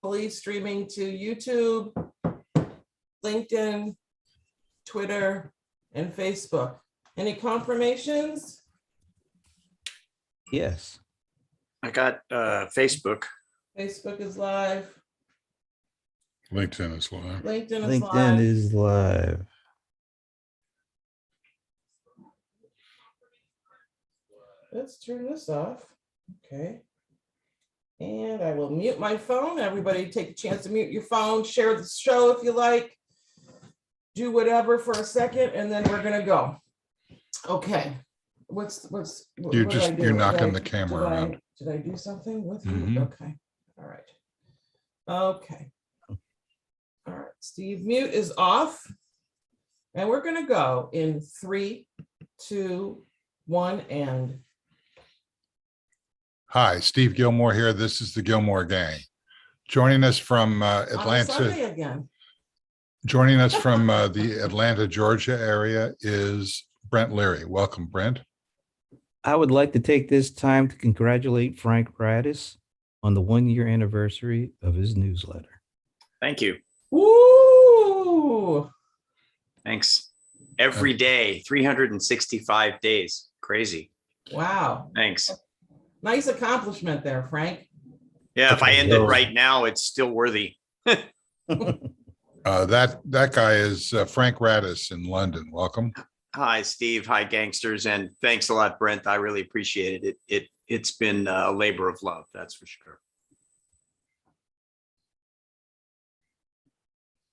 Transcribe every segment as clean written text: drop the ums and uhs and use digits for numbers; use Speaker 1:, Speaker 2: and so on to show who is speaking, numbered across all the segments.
Speaker 1: streaming to YouTube, LinkedIn, Twitter, and Facebook. Any confirmations?
Speaker 2: Yes.
Speaker 3: I got Facebook.
Speaker 1: Facebook is live.
Speaker 4: LinkedIn is live.
Speaker 1: LinkedIn is
Speaker 2: LinkedIn
Speaker 1: live.
Speaker 2: is live.
Speaker 1: Let's turn this off. Okay. And I will mute my phone. Everybody take a chance to mute your phone, share the show if you like, do whatever for a second, and then we're gonna go. Okay. What
Speaker 4: You're
Speaker 1: did I do?
Speaker 4: you're knocking the camera around.
Speaker 1: Did I do something with you?
Speaker 4: Mhm.
Speaker 1: Okay. All right. Okay. All right. Steve, mute is off. And we're gonna go in 3, 2, 1, and
Speaker 4: Hi, Steve Gillmor here. This is the Gillmor Gang. Joining us from
Speaker 1: on a Sunday
Speaker 4: Atlanta,
Speaker 1: again.
Speaker 4: joining us from the Atlanta, Georgia area is Brent Leary. Welcome, Brent.
Speaker 2: I would like to take this time to congratulate Frank Radis on the 1-year anniversary of his newsletter.
Speaker 3: Thank you.
Speaker 1: Woo!
Speaker 3: Thanks. Every day, 365 days. Crazy.
Speaker 1: Wow.
Speaker 3: Thanks.
Speaker 1: Nice accomplishment there, Frank.
Speaker 3: Yeah, if I ended
Speaker 2: So-
Speaker 3: right now, it's still worthy.
Speaker 4: That guy is Frank Radis in London. Welcome.
Speaker 3: Hi, Steve. Hi, gangsters. And thanks a lot, Brent. I really appreciate it. It's been a labor of love. That's for sure.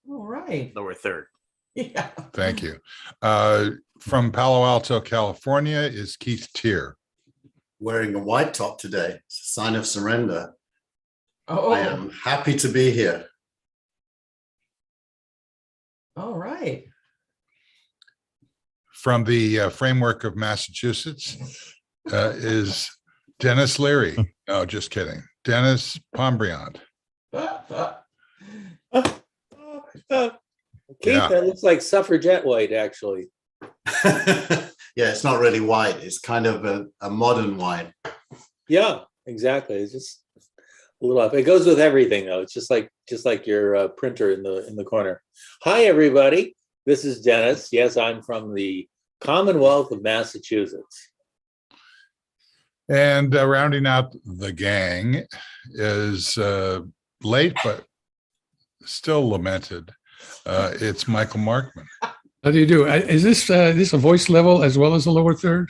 Speaker 1: All right.
Speaker 3: Lower third.
Speaker 1: Yeah.
Speaker 4: Thank you. From Palo Alto, California is Keith Tier.
Speaker 5: Wearing a white top today. It's a sign of surrender.
Speaker 1: Oh,
Speaker 5: I am happy to be here.
Speaker 1: all right.
Speaker 4: From the framework of Massachusetts is Dennis Leary. No, just kidding. Dennis Pombriant.
Speaker 6: Keith,
Speaker 4: Yeah.
Speaker 6: that looks like suffragette white, actually.
Speaker 5: Yeah, it's not really white. It's kind of a modern white.
Speaker 6: Yeah, exactly. It's just a little off. It goes with everything, though. It's just like your printer in the corner. Hi, everybody. This is Dennis. Yes, I'm from the Commonwealth of Massachusetts.
Speaker 4: And rounding out the gang is late, but still lamented. It's Michael Markman.
Speaker 7: How do you do? Is this a voice level as well as a lower third?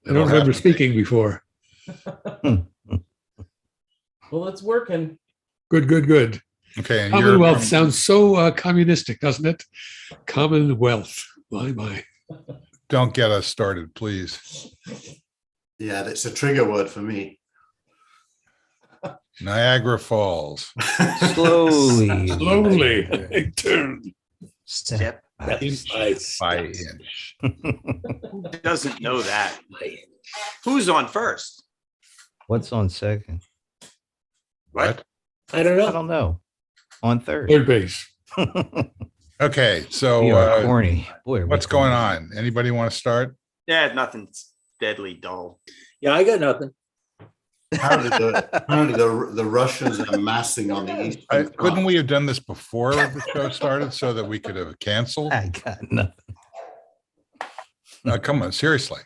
Speaker 7: I don't remember speaking before.
Speaker 1: Well, it's working.
Speaker 7: Good, good, good.
Speaker 4: Okay. And
Speaker 7: Commonwealth sounds so communistic, doesn't it? Commonwealth. My.
Speaker 4: don't get us started, please.
Speaker 5: Yeah, that's a trigger word for me.
Speaker 4: Niagara Falls.
Speaker 2: Slowly.
Speaker 7: Slowly. Turn.
Speaker 3: Step.
Speaker 4: By inch.
Speaker 3: Who doesn't know that? Who's on first?
Speaker 2: What's on second?
Speaker 4: What?
Speaker 6: I don't
Speaker 2: I
Speaker 6: know.
Speaker 2: don't know. On third.
Speaker 7: Third base.
Speaker 4: Okay. So
Speaker 2: We are corny. Boy, are we
Speaker 4: what's going
Speaker 2: corny.
Speaker 4: on? Anybody want to start?
Speaker 3: Yeah, nothing's deadly dull.
Speaker 6: Yeah, I got nothing.
Speaker 5: Apparently the Russians are massing on the east.
Speaker 4: Couldn't we have done this before the show started so that we could have canceled?
Speaker 2: I got nothing.
Speaker 4: Come on, seriously.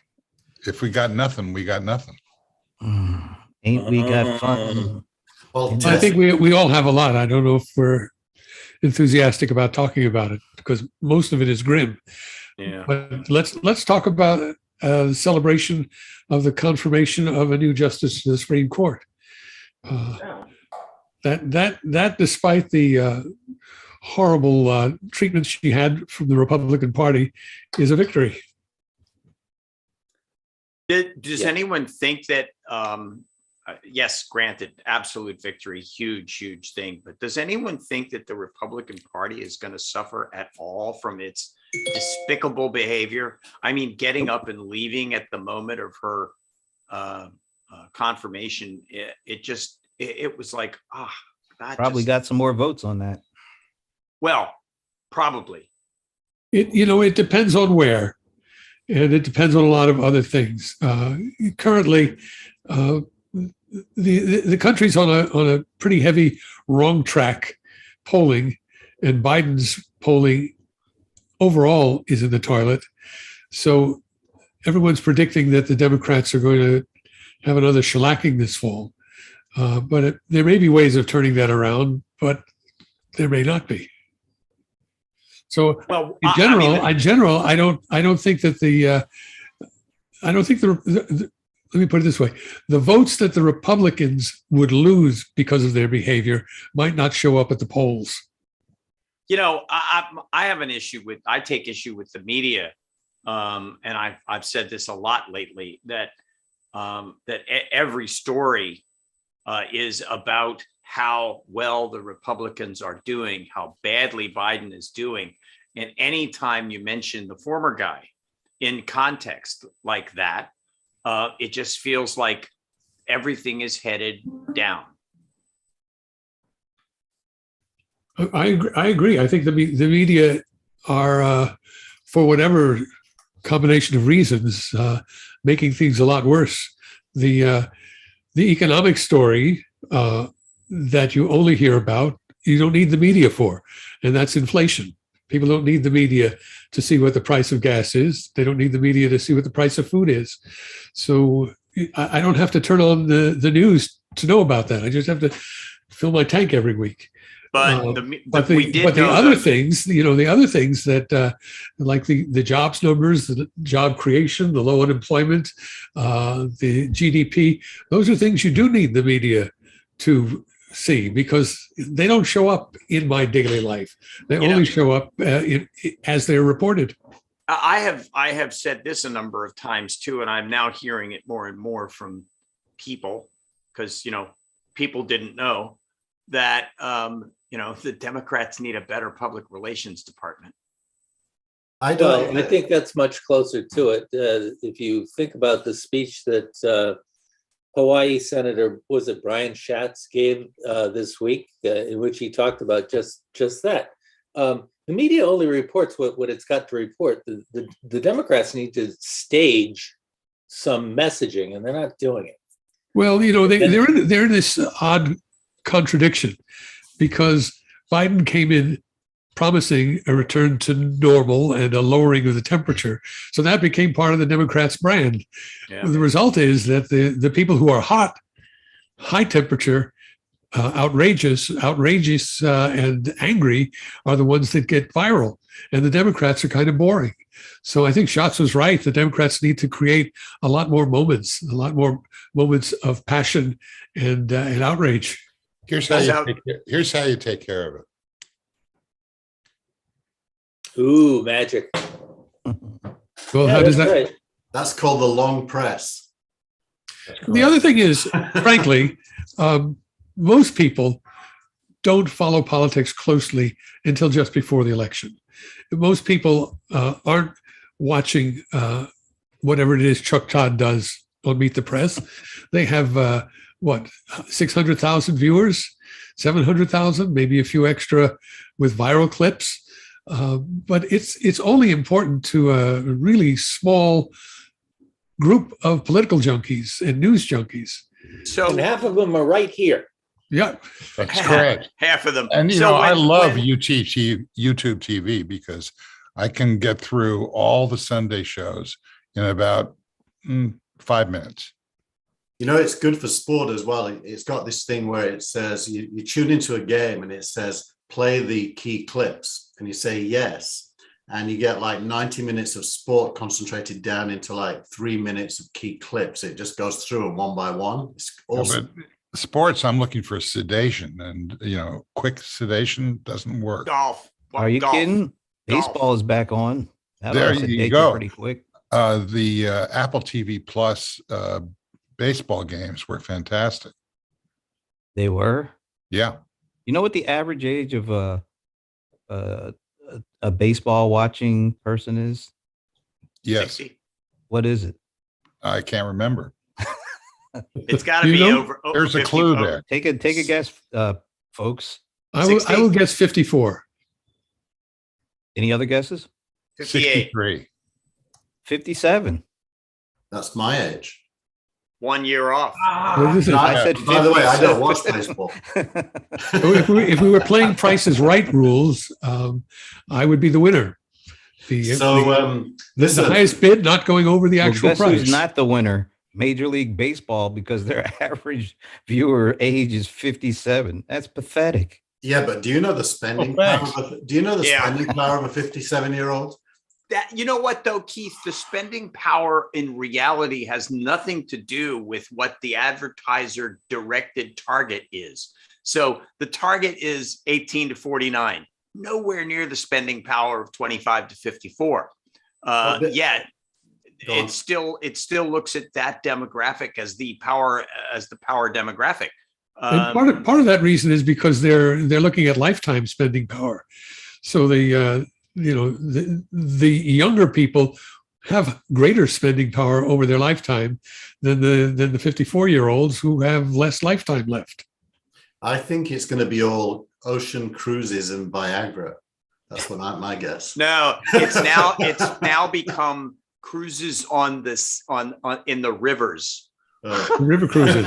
Speaker 4: If we got nothing, we got nothing.
Speaker 2: Ain't we got fun?
Speaker 5: Well,
Speaker 7: I think we all have a lot. I don't know if we're enthusiastic about talking about it because most of it is grim.
Speaker 3: Yeah.
Speaker 7: But let's talk about the celebration of the confirmation of a new justice to the Supreme Court. That despite the horrible treatment she had from the Republican Party is a victory.
Speaker 3: Does anyone think that, yes, granted, absolute victory, huge thing, but does anyone think that the Republican Party is going to suffer at all from its despicable behavior? I mean, getting up and leaving at the moment of her confirmation, it was like, that
Speaker 2: Probably got some more votes on that.
Speaker 3: Well, probably.
Speaker 7: It depends on where. And it depends on a lot of other things. Currently, the country's on a pretty heavy wrong track polling, and Biden's polling overall is in the toilet. So everyone's predicting that the Democrats are going to have another shellacking this fall. But there may be ways of turning that around, but there may not be. So
Speaker 3: Well,
Speaker 7: in general, I don't think that let me put it this way. The votes that the Republicans would lose because of their behavior might not show up at the polls.
Speaker 3: you know, I have an issue with, I take issue with the media. And I've said this a lot lately, that every story is about how well the Republicans are doing, how badly Biden is doing. And anytime you mention the former guy in context like that, it just feels like everything is headed down.
Speaker 7: I agree. I think the media are, for whatever combination of reasons, making things a lot worse. The economic story that you only hear about, you don't need the media for, and that's inflation. People don't need the media to see what the price of gas is. They don't need the media to see what the price of food is. So I don't have to turn on the news to know about that. I just have to fill my tank every week.
Speaker 3: But
Speaker 7: the other things, the other things that like the jobs numbers, the job creation, the low unemployment, the GDP, those are things you do need the media to see, because they don't show up in my daily life. They only show up as they're reported.
Speaker 3: I have said this a number of times too, and I'm now hearing it more and more from people, because people didn't know that the Democrats need a better public relations department.
Speaker 6: I think that's much closer to it. If you think about the speech that Hawaii Senator, was it Brian Schatz, gave this week, in which he talked about just that. The media only reports what it's got to report. The Democrats need to stage some messaging, and they're not doing it.
Speaker 7: Well, they're in this odd contradiction, because Biden came in promising a return to normal and a lowering of the temperature. So that became part of the Democrats' brand. Yeah. The result is that the people who are hot, high temperature, outrageous, and angry are the ones that get viral. And the Democrats are kind of boring. So I think Schatz was right. The Democrats need to create a lot more moments of passion and outrage.
Speaker 4: Here's how you take care of it.
Speaker 6: Ooh, magic.
Speaker 7: Well, how does that?
Speaker 6: Right.
Speaker 5: That's called the long press.
Speaker 7: The other thing is, frankly, most people don't follow politics closely until just before the election. Most people aren't watching whatever it is Chuck Todd does on Meet the Press. They have 600,000 viewers, 700,000, maybe a few extra with viral clips. But it's only important to a really small group of political junkies and news junkies.
Speaker 6: And half of them are right here.
Speaker 7: Yeah,
Speaker 4: that's correct.
Speaker 3: Half of them.
Speaker 4: And I love YouTube TV, because I can get through all the Sunday shows in about 5 minutes.
Speaker 5: It's good for sport as well. It's got this thing where it says you tune into a game and it says play the key clips, and you say yes, and you get like 90 minutes of sport concentrated down into like 3 minutes of key clips. It just goes through them one by one. It's awesome.
Speaker 4: But sports, I'm looking for sedation, and quick sedation doesn't work.
Speaker 3: Golf.
Speaker 2: Are you kidding? Baseball is back on.
Speaker 4: There you go.
Speaker 2: Pretty quick.
Speaker 4: The Apple TV Plus baseball games were fantastic.
Speaker 2: They were?
Speaker 4: Yeah.
Speaker 2: You know what the average age of a baseball watching person is?
Speaker 4: Yes.
Speaker 3: 60.
Speaker 2: What is it?
Speaker 4: I can't remember.
Speaker 3: It's got to be over.
Speaker 4: There's a clue there.
Speaker 2: Take a guess, folks.
Speaker 7: I will guess 54.
Speaker 2: Any other guesses?
Speaker 3: 58.
Speaker 4: 63.
Speaker 2: 57.
Speaker 5: That's my age.
Speaker 3: 1 year off.
Speaker 7: Well, this is-
Speaker 2: I said
Speaker 5: By the way, I don't
Speaker 2: 57.
Speaker 5: watch baseball.
Speaker 7: So if we were playing Price is Right rules, I would be the winner. The
Speaker 5: Listen,
Speaker 7: highest bid not going over the
Speaker 2: Well,
Speaker 7: actual
Speaker 2: guess
Speaker 7: price.
Speaker 2: who's not the winner? Major League Baseball, because their average viewer age is 57. That's pathetic.
Speaker 5: yeah, but do you know the spending
Speaker 4: Oh,
Speaker 5: power?
Speaker 4: thanks.
Speaker 5: Do you know the
Speaker 3: Yeah.
Speaker 5: spending power of a 57-year-old?
Speaker 3: That, you know what though, Keith, the spending power in reality has nothing to do with what the advertiser directed target is. So the target is 18 to 49, nowhere near the spending power of 25 to 54. Yet
Speaker 5: Go on.
Speaker 3: it still looks at that demographic as the power demographic.
Speaker 7: And part of that reason is because they're looking at lifetime spending power. So the younger people have greater spending power over their lifetime than the 54-year-olds who have less lifetime left.
Speaker 5: I think it's going to be all ocean cruises and Viagra. That's what my guess.
Speaker 3: No, it's now become cruises on in the rivers.
Speaker 7: River cruises.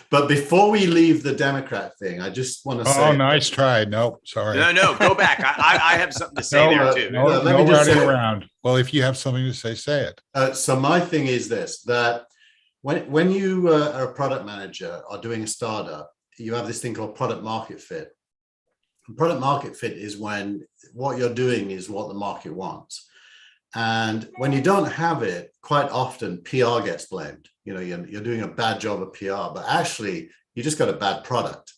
Speaker 5: But before we leave the Democrat thing, I just want to say.
Speaker 4: Oh, nice try. Nope, sorry.
Speaker 3: No, go back. I have something to say there too.
Speaker 4: No,
Speaker 5: Let
Speaker 4: no
Speaker 5: me just
Speaker 4: routing
Speaker 5: say-
Speaker 4: around. Well, if you have something to say it.
Speaker 5: So my thing is this, that when you are a product manager or doing a startup, you have this thing called product market fit. And product market fit is when what you're doing is what the market wants. And when you don't have it, quite often PR gets blamed. You know, you're doing a bad job of PR, but actually you just got a bad product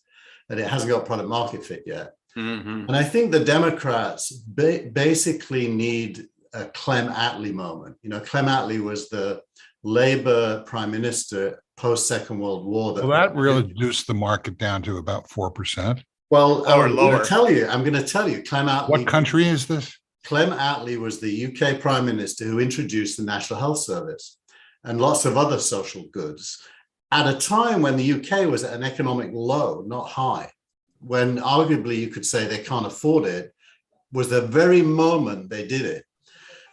Speaker 5: and it hasn't got product market fit yet.
Speaker 3: Mm-hmm.
Speaker 5: And I think the Democrats basically need a Clem Attlee moment. You know, Clem Attlee was the Labour prime minister post Second World War.
Speaker 4: Well, that really reduced the market down to about 4%.
Speaker 5: Well,
Speaker 3: Or
Speaker 5: I'm
Speaker 3: lower.
Speaker 5: going to tell you, Clem Attlee.
Speaker 4: What country is this?
Speaker 5: Clem Attlee was the UK prime minister who introduced the National Health Service and lots of other social goods at a time when the UK was at an economic low, not high, when arguably you could say they can't afford it, was the very moment they did it.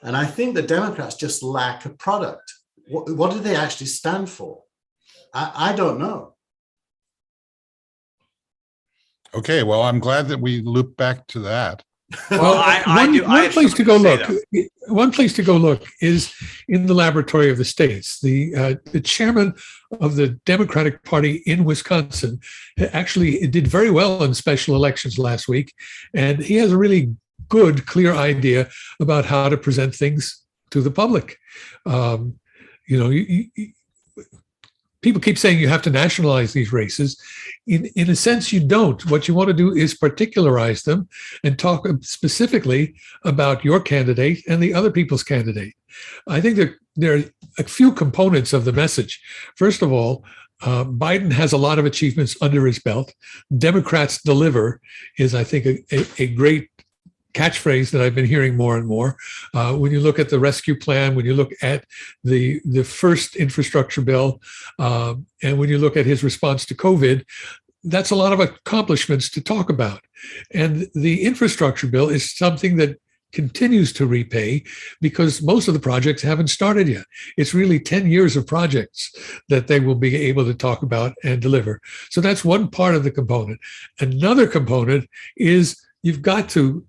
Speaker 5: And I think the Democrats just lack a product. What do they actually stand for? I don't know.
Speaker 4: Okay, well, I'm glad that we looped back to that.
Speaker 3: Well, I do. I
Speaker 7: One
Speaker 3: have
Speaker 7: place to
Speaker 3: something
Speaker 7: go
Speaker 3: say,
Speaker 7: look.
Speaker 3: though.
Speaker 7: One place to go look is in the laboratory of the states. The chairman of the Democratic Party in Wisconsin actually did very well in special elections last week, and he has a really good, clear idea about how to present things to the public. People keep saying you have to nationalize these races. In a sense, you don't. What you want to do is particularize them and talk specifically about your candidate and the other people's candidate. I think that there are a few components of the message. First of all, Biden has a lot of achievements under his belt. Democrats deliver is, I think, a great catchphrase that I've been hearing more and more. When you look at the rescue plan, when you look at the first infrastructure bill, and when you look at his response to COVID, that's a lot of accomplishments to talk about. And the infrastructure bill is something that continues to repay because most of the projects haven't started yet. It's really 10 years of projects that they will be able to talk about and deliver. So that's one part of the component. Another component is you've got to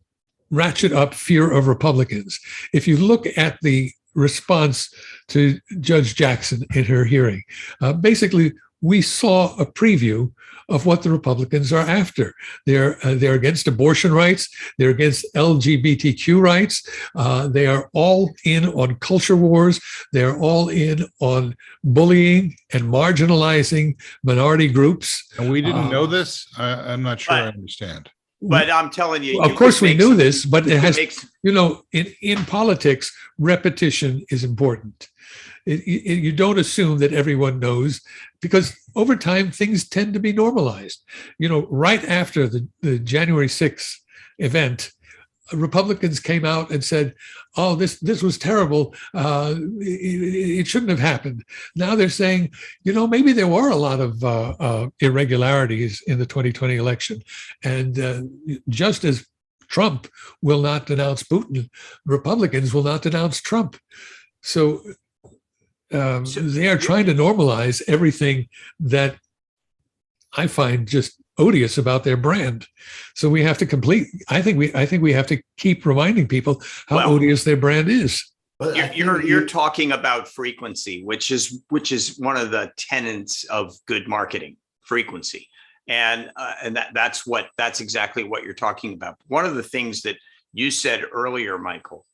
Speaker 7: ratchet up fear of Republicans. If you look at the response to Judge Jackson in her hearing, basically we saw a preview of what the Republicans are after. They're against abortion rights. They're against LGBTQ rights. They are all in on culture wars. They're all in on bullying and marginalizing minority groups.
Speaker 4: And we didn't know this? I'm not sure I
Speaker 3: But-
Speaker 4: understand.
Speaker 3: But I'm telling you,
Speaker 7: Of
Speaker 3: you
Speaker 7: course,
Speaker 3: could
Speaker 7: we
Speaker 3: make
Speaker 7: knew
Speaker 3: some-
Speaker 7: this, but it has,
Speaker 3: makes-
Speaker 7: in politics, repetition is important. You don't assume that everyone knows because over time, things tend to be normalized. Right after the January 6th event, Republicans came out and said, "Oh, this was terrible. It shouldn't have happened." Now they're saying, maybe there were a lot of irregularities in the 2020 election, and just as Trump will not denounce Putin, Republicans will not denounce Trump. So They are trying to normalize everything that I find just odious about their brand. So we have to I think we have to keep reminding people how
Speaker 3: Well,
Speaker 7: odious their brand is.
Speaker 5: But I think
Speaker 3: You're talking about frequency, which is one of the tenets of good marketing, frequency, and that's exactly what you're talking about. One of the things that you said earlier, Michael,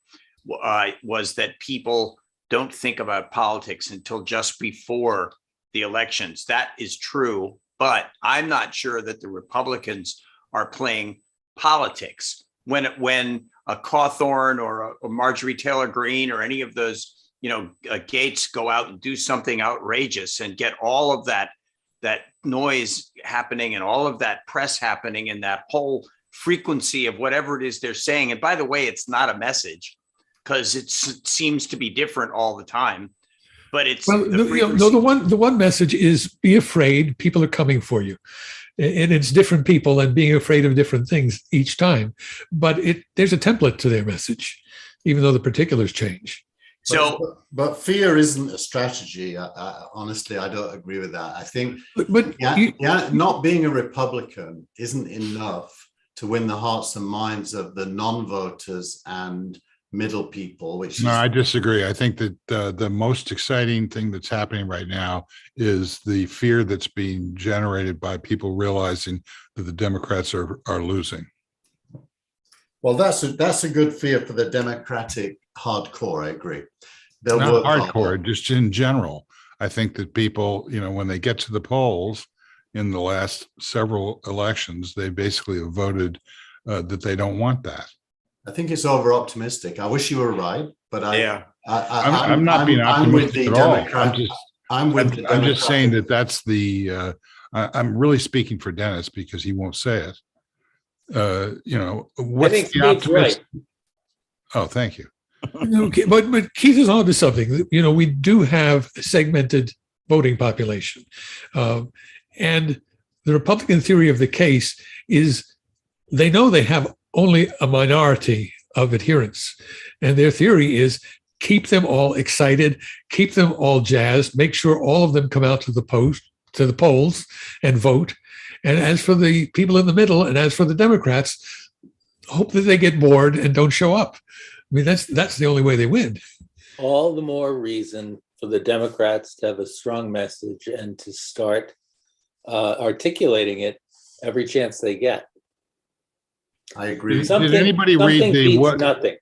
Speaker 3: was that people don't think about politics until just before the elections. That is true, but I'm not sure that the Republicans are playing politics when a Cawthorn or a Marjorie Taylor Greene or any of those, Gates go out and do something outrageous and get all of that noise happening and all of that press happening and that whole frequency of whatever it is they're saying. And by the way, it's not a message because it seems to be different all the time. But it's
Speaker 7: the one message is be afraid. People are coming for you. And it's different people and being afraid of different things each time. But there's a template to their message, even though the particulars change.
Speaker 5: But fear isn't a strategy. Honestly, I don't agree with that. I think not being a Republican isn't enough to win the hearts and minds of the non-voters and middle people.
Speaker 4: No, I disagree. I think that the most exciting thing that's happening right now is the fear that's being generated by people realizing that the Democrats are losing.
Speaker 5: Well, that's a good fear for the Democratic hardcore. I agree. They'll
Speaker 4: Not
Speaker 5: work
Speaker 4: hardcore,
Speaker 5: harder.
Speaker 4: just in general. I think that people, when they get to the polls in the last several elections, they basically have voted that they don't want that.
Speaker 5: I think it's over optimistic. I wish you were right, but
Speaker 4: I'm not being optimistic at all. I'm just saying that's the. I'm really speaking for Dennis because he won't say it. What's
Speaker 6: I think
Speaker 4: the
Speaker 6: Steve's right.
Speaker 4: Oh, thank you.
Speaker 7: Okay, but Keith is on to something. We do have a segmented voting population, and the Republican theory of the case is they know they have only a minority of adherents, and their theory is keep them all excited, keep them all jazzed, make sure all of them come out to the polls and vote. And as for the people in the middle, and as for the Democrats, hope that they get bored and don't show up. I mean, that's the only way they win.
Speaker 6: All the more reason for the Democrats to have a strong message and to start articulating it every chance they get.
Speaker 5: I agree.
Speaker 4: Did anybody read
Speaker 6: nothing?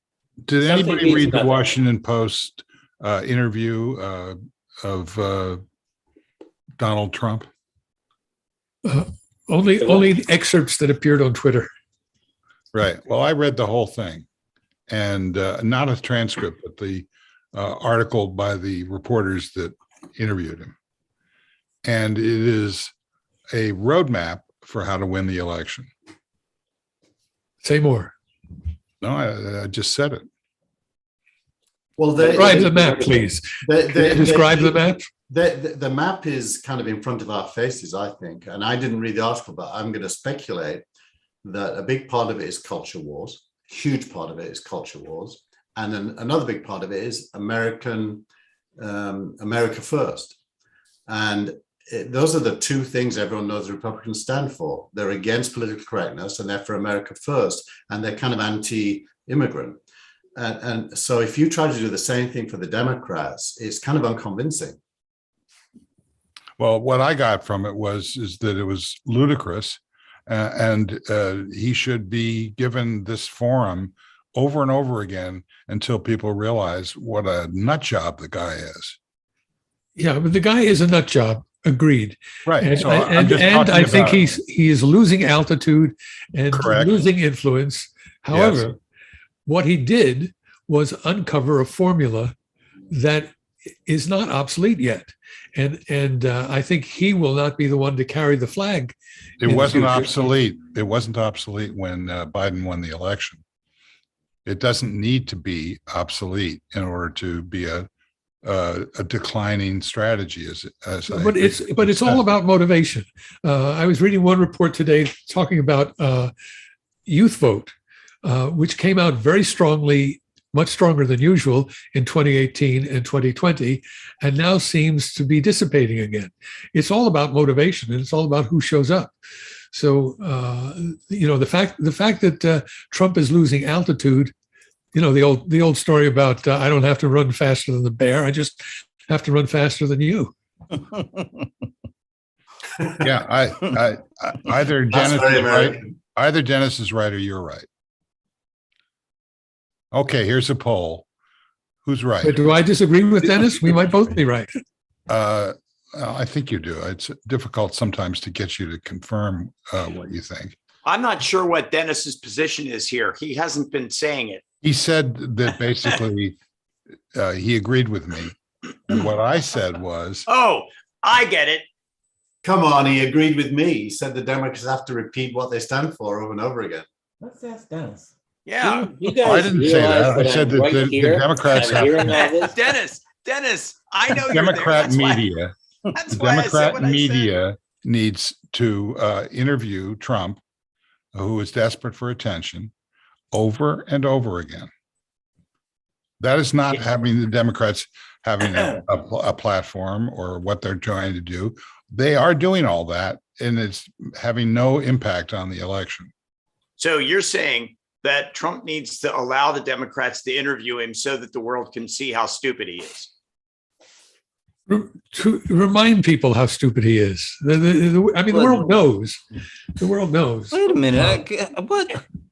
Speaker 4: Did
Speaker 6: Something
Speaker 4: anybody read the
Speaker 6: nothing.
Speaker 4: Washington Post interview of Donald Trump?
Speaker 7: Only excerpts that appeared on Twitter.
Speaker 4: Right. Well, I read the whole thing, and not a transcript, but the article by the reporters that interviewed him. And it is a roadmap for how to win the election.
Speaker 7: Say more.
Speaker 4: No, I just said it.
Speaker 5: Well,
Speaker 7: describe the map, please. Describe the map.
Speaker 5: The map is kind of in front of our faces, I think. And I didn't read the article, but I'm going to speculate that a big part of it is culture wars. Huge part of it is culture wars. And then another big part of it is America first. And those are the two things everyone knows the Republicans stand for. They're against political correctness and they're for America first. And they're kind of anti-immigrant. And so if you try to do the same thing for the Democrats, it's kind of unconvincing.
Speaker 4: Well, what I got from it is that it was ludicrous, and he should be given this forum over and over again until people realize what a nut job the guy is.
Speaker 7: Yeah, but the guy is a nut job. Agreed.
Speaker 4: Right.
Speaker 7: And,
Speaker 4: so
Speaker 7: I think he is losing altitude and
Speaker 4: Correct.
Speaker 7: losing influence. However, what he did was uncover a formula that is not obsolete yet. And I think he will not be the one to carry the flag.
Speaker 4: It wasn't obsolete. It wasn't obsolete when Biden won the election. It doesn't need to be obsolete in order to be a declining strategy.
Speaker 7: But it's all about motivation. I was reading one report today talking about youth vote, which came out very strongly much stronger than usual in 2018 and 2020, and now seems to be dissipating again. It's all about motivation, and it's all about who shows up. So, the fact that Trump is losing altitude, the old story about I don't have to run faster than the bear, I just have to run faster than you.
Speaker 4: Yeah, I either
Speaker 5: That's
Speaker 4: Dennis
Speaker 5: very
Speaker 4: is right,
Speaker 5: American.
Speaker 4: either Dennis is right or you're right. Okay, here's a poll. Who's right?
Speaker 7: But do I disagree with Dennis? We might both be right.
Speaker 4: I think you do. It's difficult sometimes to get you to confirm what you think.
Speaker 3: I'm not sure what Dennis's position is here. He hasn't been saying it.
Speaker 4: He said that basically he agreed with me. And what I said was,
Speaker 3: Oh, I get it.
Speaker 5: Come on, he agreed with me. He said the Democrats have to repeat what they stand for over and over again.
Speaker 1: Let's ask Dennis.
Speaker 3: Yeah.
Speaker 6: You guys
Speaker 4: I didn't say that.
Speaker 6: realize
Speaker 4: I said
Speaker 6: I'm
Speaker 4: that
Speaker 6: right
Speaker 4: the
Speaker 6: here,
Speaker 4: Democrats
Speaker 6: I'm
Speaker 4: have
Speaker 6: hearing all this?
Speaker 3: Dennis, I know you're
Speaker 4: Democrat
Speaker 3: there.
Speaker 4: media.
Speaker 3: That's
Speaker 4: The
Speaker 3: why I said
Speaker 4: Democrat
Speaker 3: what I said.
Speaker 4: media needs to interview Trump, who is desperate for attention, over and over again. That is not having the Democrats having a platform or what they're trying to do. They are doing all that, and it's having no impact on the election.
Speaker 3: So you're saying that Trump needs to allow the Democrats to interview him so that the world can see how stupid he is.
Speaker 7: To remind people how stupid he is. The world knows. The world knows.
Speaker 2: Wait a minute.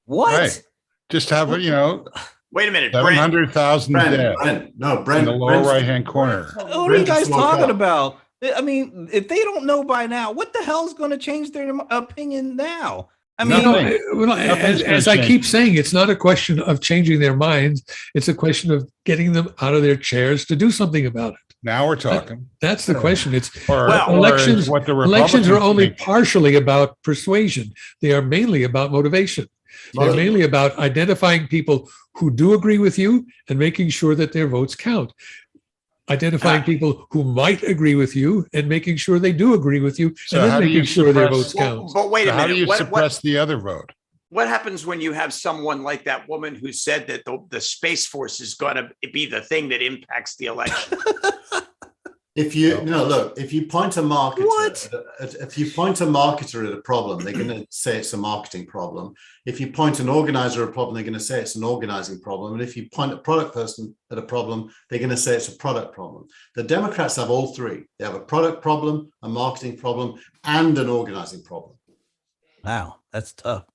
Speaker 2: What?
Speaker 4: Right. Just have
Speaker 3: Wait a minute, Brent.
Speaker 4: 700,000 dead
Speaker 5: Brent, no,
Speaker 4: in
Speaker 5: Brent.
Speaker 4: the lower right-hand corner.
Speaker 2: What are you
Speaker 5: Brent
Speaker 2: guys
Speaker 5: just woke
Speaker 2: talking
Speaker 5: up.
Speaker 2: about? I mean, if they don't know by now, what the hell is going to change their opinion now? I mean,
Speaker 4: Nothing.
Speaker 7: As I keep saying, it's not a question of changing their minds. It's a question of getting them out of their chairs to do something about it.
Speaker 4: Now we're talking.
Speaker 7: That's the question. It's
Speaker 3: Well,
Speaker 7: elections.
Speaker 4: what the
Speaker 7: Elections are
Speaker 4: Republicans
Speaker 7: only
Speaker 4: think.
Speaker 7: partially about persuasion. They are mainly about motivation. They're mainly about identifying people who do agree with you and making sure that their votes count. Identifying people who might agree with you and making sure they do agree with you,
Speaker 4: So
Speaker 7: and
Speaker 4: how
Speaker 7: then
Speaker 4: do you
Speaker 7: making sure their
Speaker 4: suppress-
Speaker 7: votes count.
Speaker 3: But wait
Speaker 4: So
Speaker 3: a
Speaker 4: how do
Speaker 3: minute.
Speaker 4: you suppress the other vote?
Speaker 3: What happens when you have someone like that woman who said that the Space Force is going to be the thing that impacts the election?
Speaker 5: If you look, if you point a marketer,
Speaker 2: What?
Speaker 5: if you point a marketer at a problem, they're going to say it's a marketing problem. If you point an organizer at a problem, they're going to say it's an organizing problem. And if you point a product person at a problem, they're going to say it's a product problem. The Democrats have all three. They have a product problem, a marketing problem, and an organizing problem.
Speaker 2: wow, that's tough.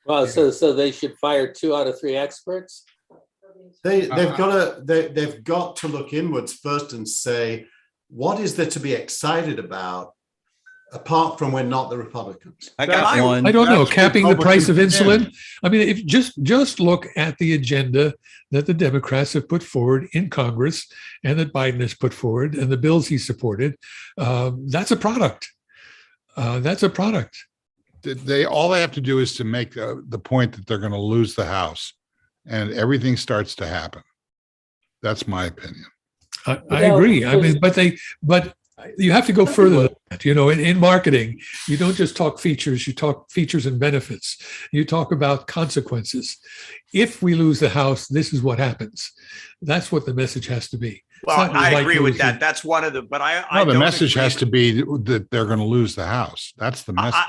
Speaker 6: Well, so they should fire 2 out of 3 experts.
Speaker 5: They've got to look inwards first and say, what is there to be excited about apart from we're not the Republicans?
Speaker 2: I got one.
Speaker 7: I don't know.
Speaker 4: That's
Speaker 7: Capping the price of
Speaker 4: Republican
Speaker 7: insulin. I mean, if just look at the agenda that the Democrats have put forward in Congress and that Biden has put forward and the bills he supported, that's a product. That's a product.
Speaker 4: All they have to do is to make the point that they're going to lose the House, and everything starts to happen. That's my opinion.
Speaker 7: I agree. I mean, but you have to go further than that. In marketing, you don't just talk features, you talk features and benefits. You talk about consequences. If we lose the House, this is what happens. That's what the message has to be.
Speaker 3: Well, I agree with that. That's one of the, but I
Speaker 4: The
Speaker 3: don't
Speaker 4: message
Speaker 3: agree
Speaker 4: has to be that they're going to lose the House. That's the message.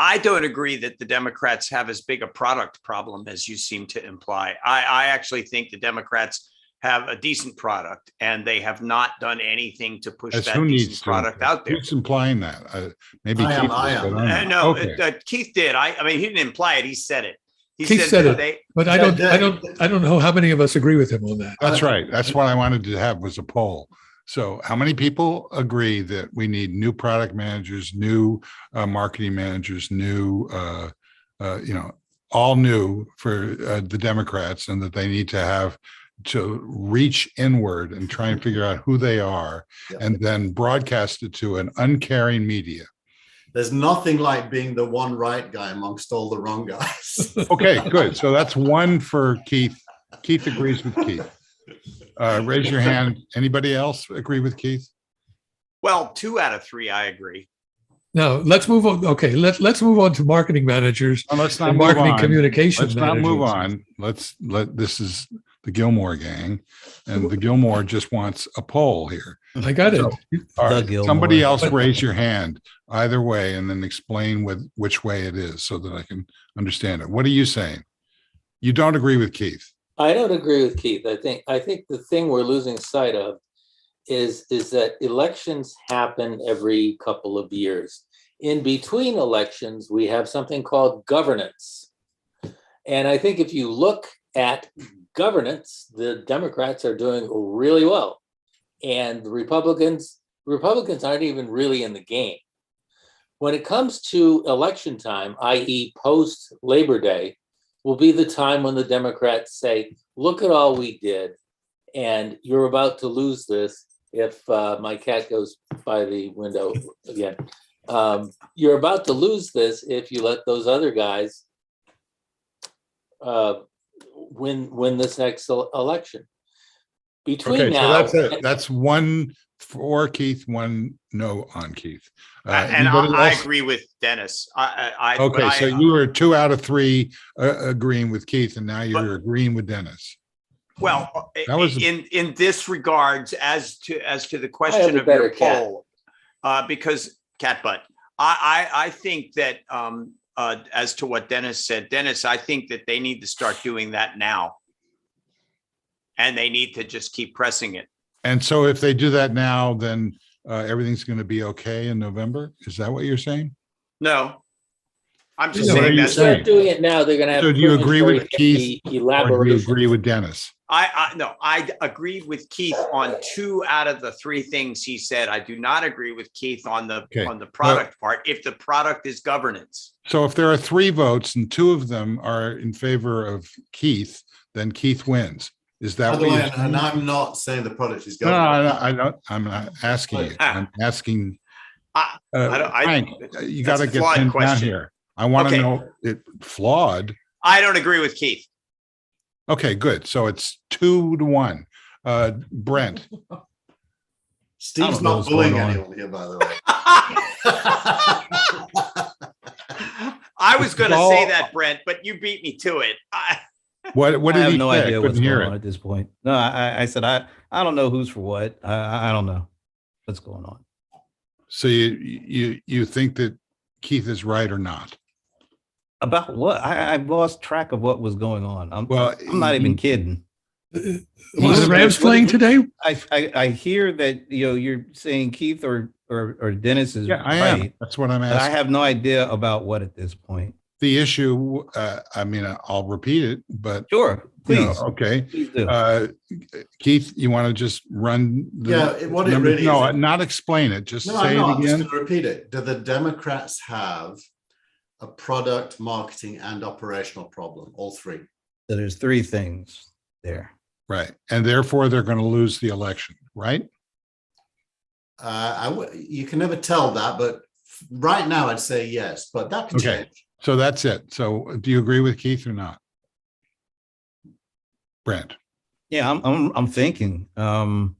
Speaker 3: I don't agree that the Democrats have as big a product problem as you seem to imply. I actually think the Democrats have a decent product, and they have not done anything to push that decent product out there.
Speaker 4: Who's implying that? Maybe
Speaker 5: I am,
Speaker 4: Keith
Speaker 5: I
Speaker 4: is,
Speaker 5: am.
Speaker 4: but I'm not.
Speaker 3: No,
Speaker 4: Okay.
Speaker 3: Keith did. I mean, he didn't imply it. He said it. He
Speaker 7: Keith said
Speaker 3: that
Speaker 7: it. But I don't know how many of us agree with him on that.
Speaker 4: That's right. That's what I wanted to have was a poll. So how many people agree that we need new product managers, new marketing managers, new, all new for the Democrats, and that they need to reach inward and try and figure out who they are, and then broadcast it to an uncaring media.
Speaker 5: There's nothing like being the one right guy amongst all the wrong guys.
Speaker 4: Okay, good. So that's one for Keith. Keith agrees with Keith. Raise your hand. Anybody else agree with Keith?
Speaker 3: Well, 2 out of 3, I agree.
Speaker 7: Now let's move on. Okay, let's move on to marketing managers
Speaker 4: Well, let's not
Speaker 7: and
Speaker 4: move
Speaker 7: marketing
Speaker 4: on.
Speaker 7: communication
Speaker 4: Let's not
Speaker 7: managers.
Speaker 4: move on. This is the Gillmor gang, and the Gillmor just wants a poll here.
Speaker 7: I got it.
Speaker 4: So, all right,
Speaker 2: Gillmor.
Speaker 4: somebody else raise your hand either way, and then explain which way it is so that I can understand it. What are you saying? You don't agree with Keith?
Speaker 6: I don't agree with Keith. I think the thing we're losing sight of is that elections happen every couple of years. In between elections, we have something called governance. And I think if you look at governance, the Democrats are doing really well. And the Republicans aren't even really in the game. When it comes to election time, i.e. post Labor Day, will be the time when the Democrats say, look at all we did, and you're about to lose this if my cat goes by the window again. You're about to lose this if you let those other guys win this next election. Between
Speaker 4: Okay,
Speaker 6: now,
Speaker 4: so that's it. That's one for Keith, one no on Keith.
Speaker 3: And
Speaker 4: Anybody
Speaker 3: I
Speaker 4: else?
Speaker 3: agree with Dennis.
Speaker 4: Okay, so you were 2 out of 3 agreeing with Keith, and now you're agreeing with Dennis.
Speaker 3: Well,
Speaker 4: That was-
Speaker 3: in this regards, as to the
Speaker 6: I have a
Speaker 3: question of
Speaker 6: better
Speaker 3: your
Speaker 6: cat.
Speaker 3: poll, because cat butt, I think that as to what Dennis said, Dennis, I think that they need to start doing that now, and they need to just keep pressing it.
Speaker 4: And so if they do that now, then everything's going to be okay in November? Is that what you're saying?
Speaker 3: No, I'm just
Speaker 4: No, what are
Speaker 3: saying
Speaker 4: you
Speaker 3: that's.
Speaker 4: saying?
Speaker 6: start doing it now, they're going to have.
Speaker 4: So do you agree with Keith, or do you
Speaker 6: Elaboration.
Speaker 4: agree with Dennis?
Speaker 3: No, I agreed with Keith on 2 out of the 3 things he said. I do not agree with Keith on the
Speaker 4: Okay.
Speaker 3: product part. If the product is governance,
Speaker 4: So if there are 3 votes and 2 of them are in favor of Keith, then Keith wins. Is that
Speaker 5: By the
Speaker 4: what
Speaker 5: way,
Speaker 4: you're saying?
Speaker 5: and I'm not saying the product is
Speaker 4: No,
Speaker 5: government.
Speaker 4: I don't. I'm not asking you. I'm asking.
Speaker 3: I don't-
Speaker 4: Frank, you got
Speaker 3: that's
Speaker 4: to
Speaker 3: a
Speaker 4: get
Speaker 3: flawed
Speaker 4: pinned down
Speaker 3: question.
Speaker 4: here. I want to
Speaker 3: Okay.
Speaker 4: know it flawed.
Speaker 3: I don't agree with Keith.
Speaker 4: Okay, good. So it's 2-1. Brent,
Speaker 5: Steve's
Speaker 2: I don't know
Speaker 5: not
Speaker 2: what's
Speaker 5: bullying
Speaker 2: going on.
Speaker 5: anyone here, by the way.
Speaker 3: I was going to
Speaker 4: all-
Speaker 3: say that, Brent, but you beat me to it.
Speaker 4: what
Speaker 2: I
Speaker 4: did
Speaker 2: have
Speaker 4: he
Speaker 2: no
Speaker 4: say? I
Speaker 2: idea what's
Speaker 4: couldn't hear
Speaker 2: going on
Speaker 4: it.
Speaker 2: at this point. No, I said I don't know who's for what. I don't know what's going on.
Speaker 4: So you think that Keith is right or not?
Speaker 2: About what? I've lost track of what was going on. I'm not even kidding.
Speaker 7: Are the Rams playing today?
Speaker 2: I hear that you're saying Keith or Dennis is
Speaker 4: Yeah, I am.
Speaker 2: right,
Speaker 4: That's what I'm
Speaker 2: but I
Speaker 4: asking.
Speaker 2: have no idea about what at this point.
Speaker 4: The issue, I mean, I'll repeat it, but
Speaker 2: Sure, please,
Speaker 4: okay.
Speaker 2: please do.
Speaker 4: Keith, you want to just run?
Speaker 5: What it
Speaker 4: numbers?
Speaker 5: really
Speaker 4: No,
Speaker 5: is.
Speaker 4: not explain it. Just
Speaker 5: No,
Speaker 4: say
Speaker 5: I'm not.
Speaker 4: it
Speaker 5: I'm just
Speaker 4: again.
Speaker 5: going to repeat it. Do the Democrats have a product, marketing, and operational problem? All 3.
Speaker 2: So there's 3 things there.
Speaker 4: Right. And therefore they're going to lose the election, right?
Speaker 5: You can never tell that, but right now I'd say yes, but that can
Speaker 4: Okay.
Speaker 5: change.
Speaker 4: So that's it. So do you agree with Keith or not? Brent.
Speaker 2: Yeah, I'm thinking. And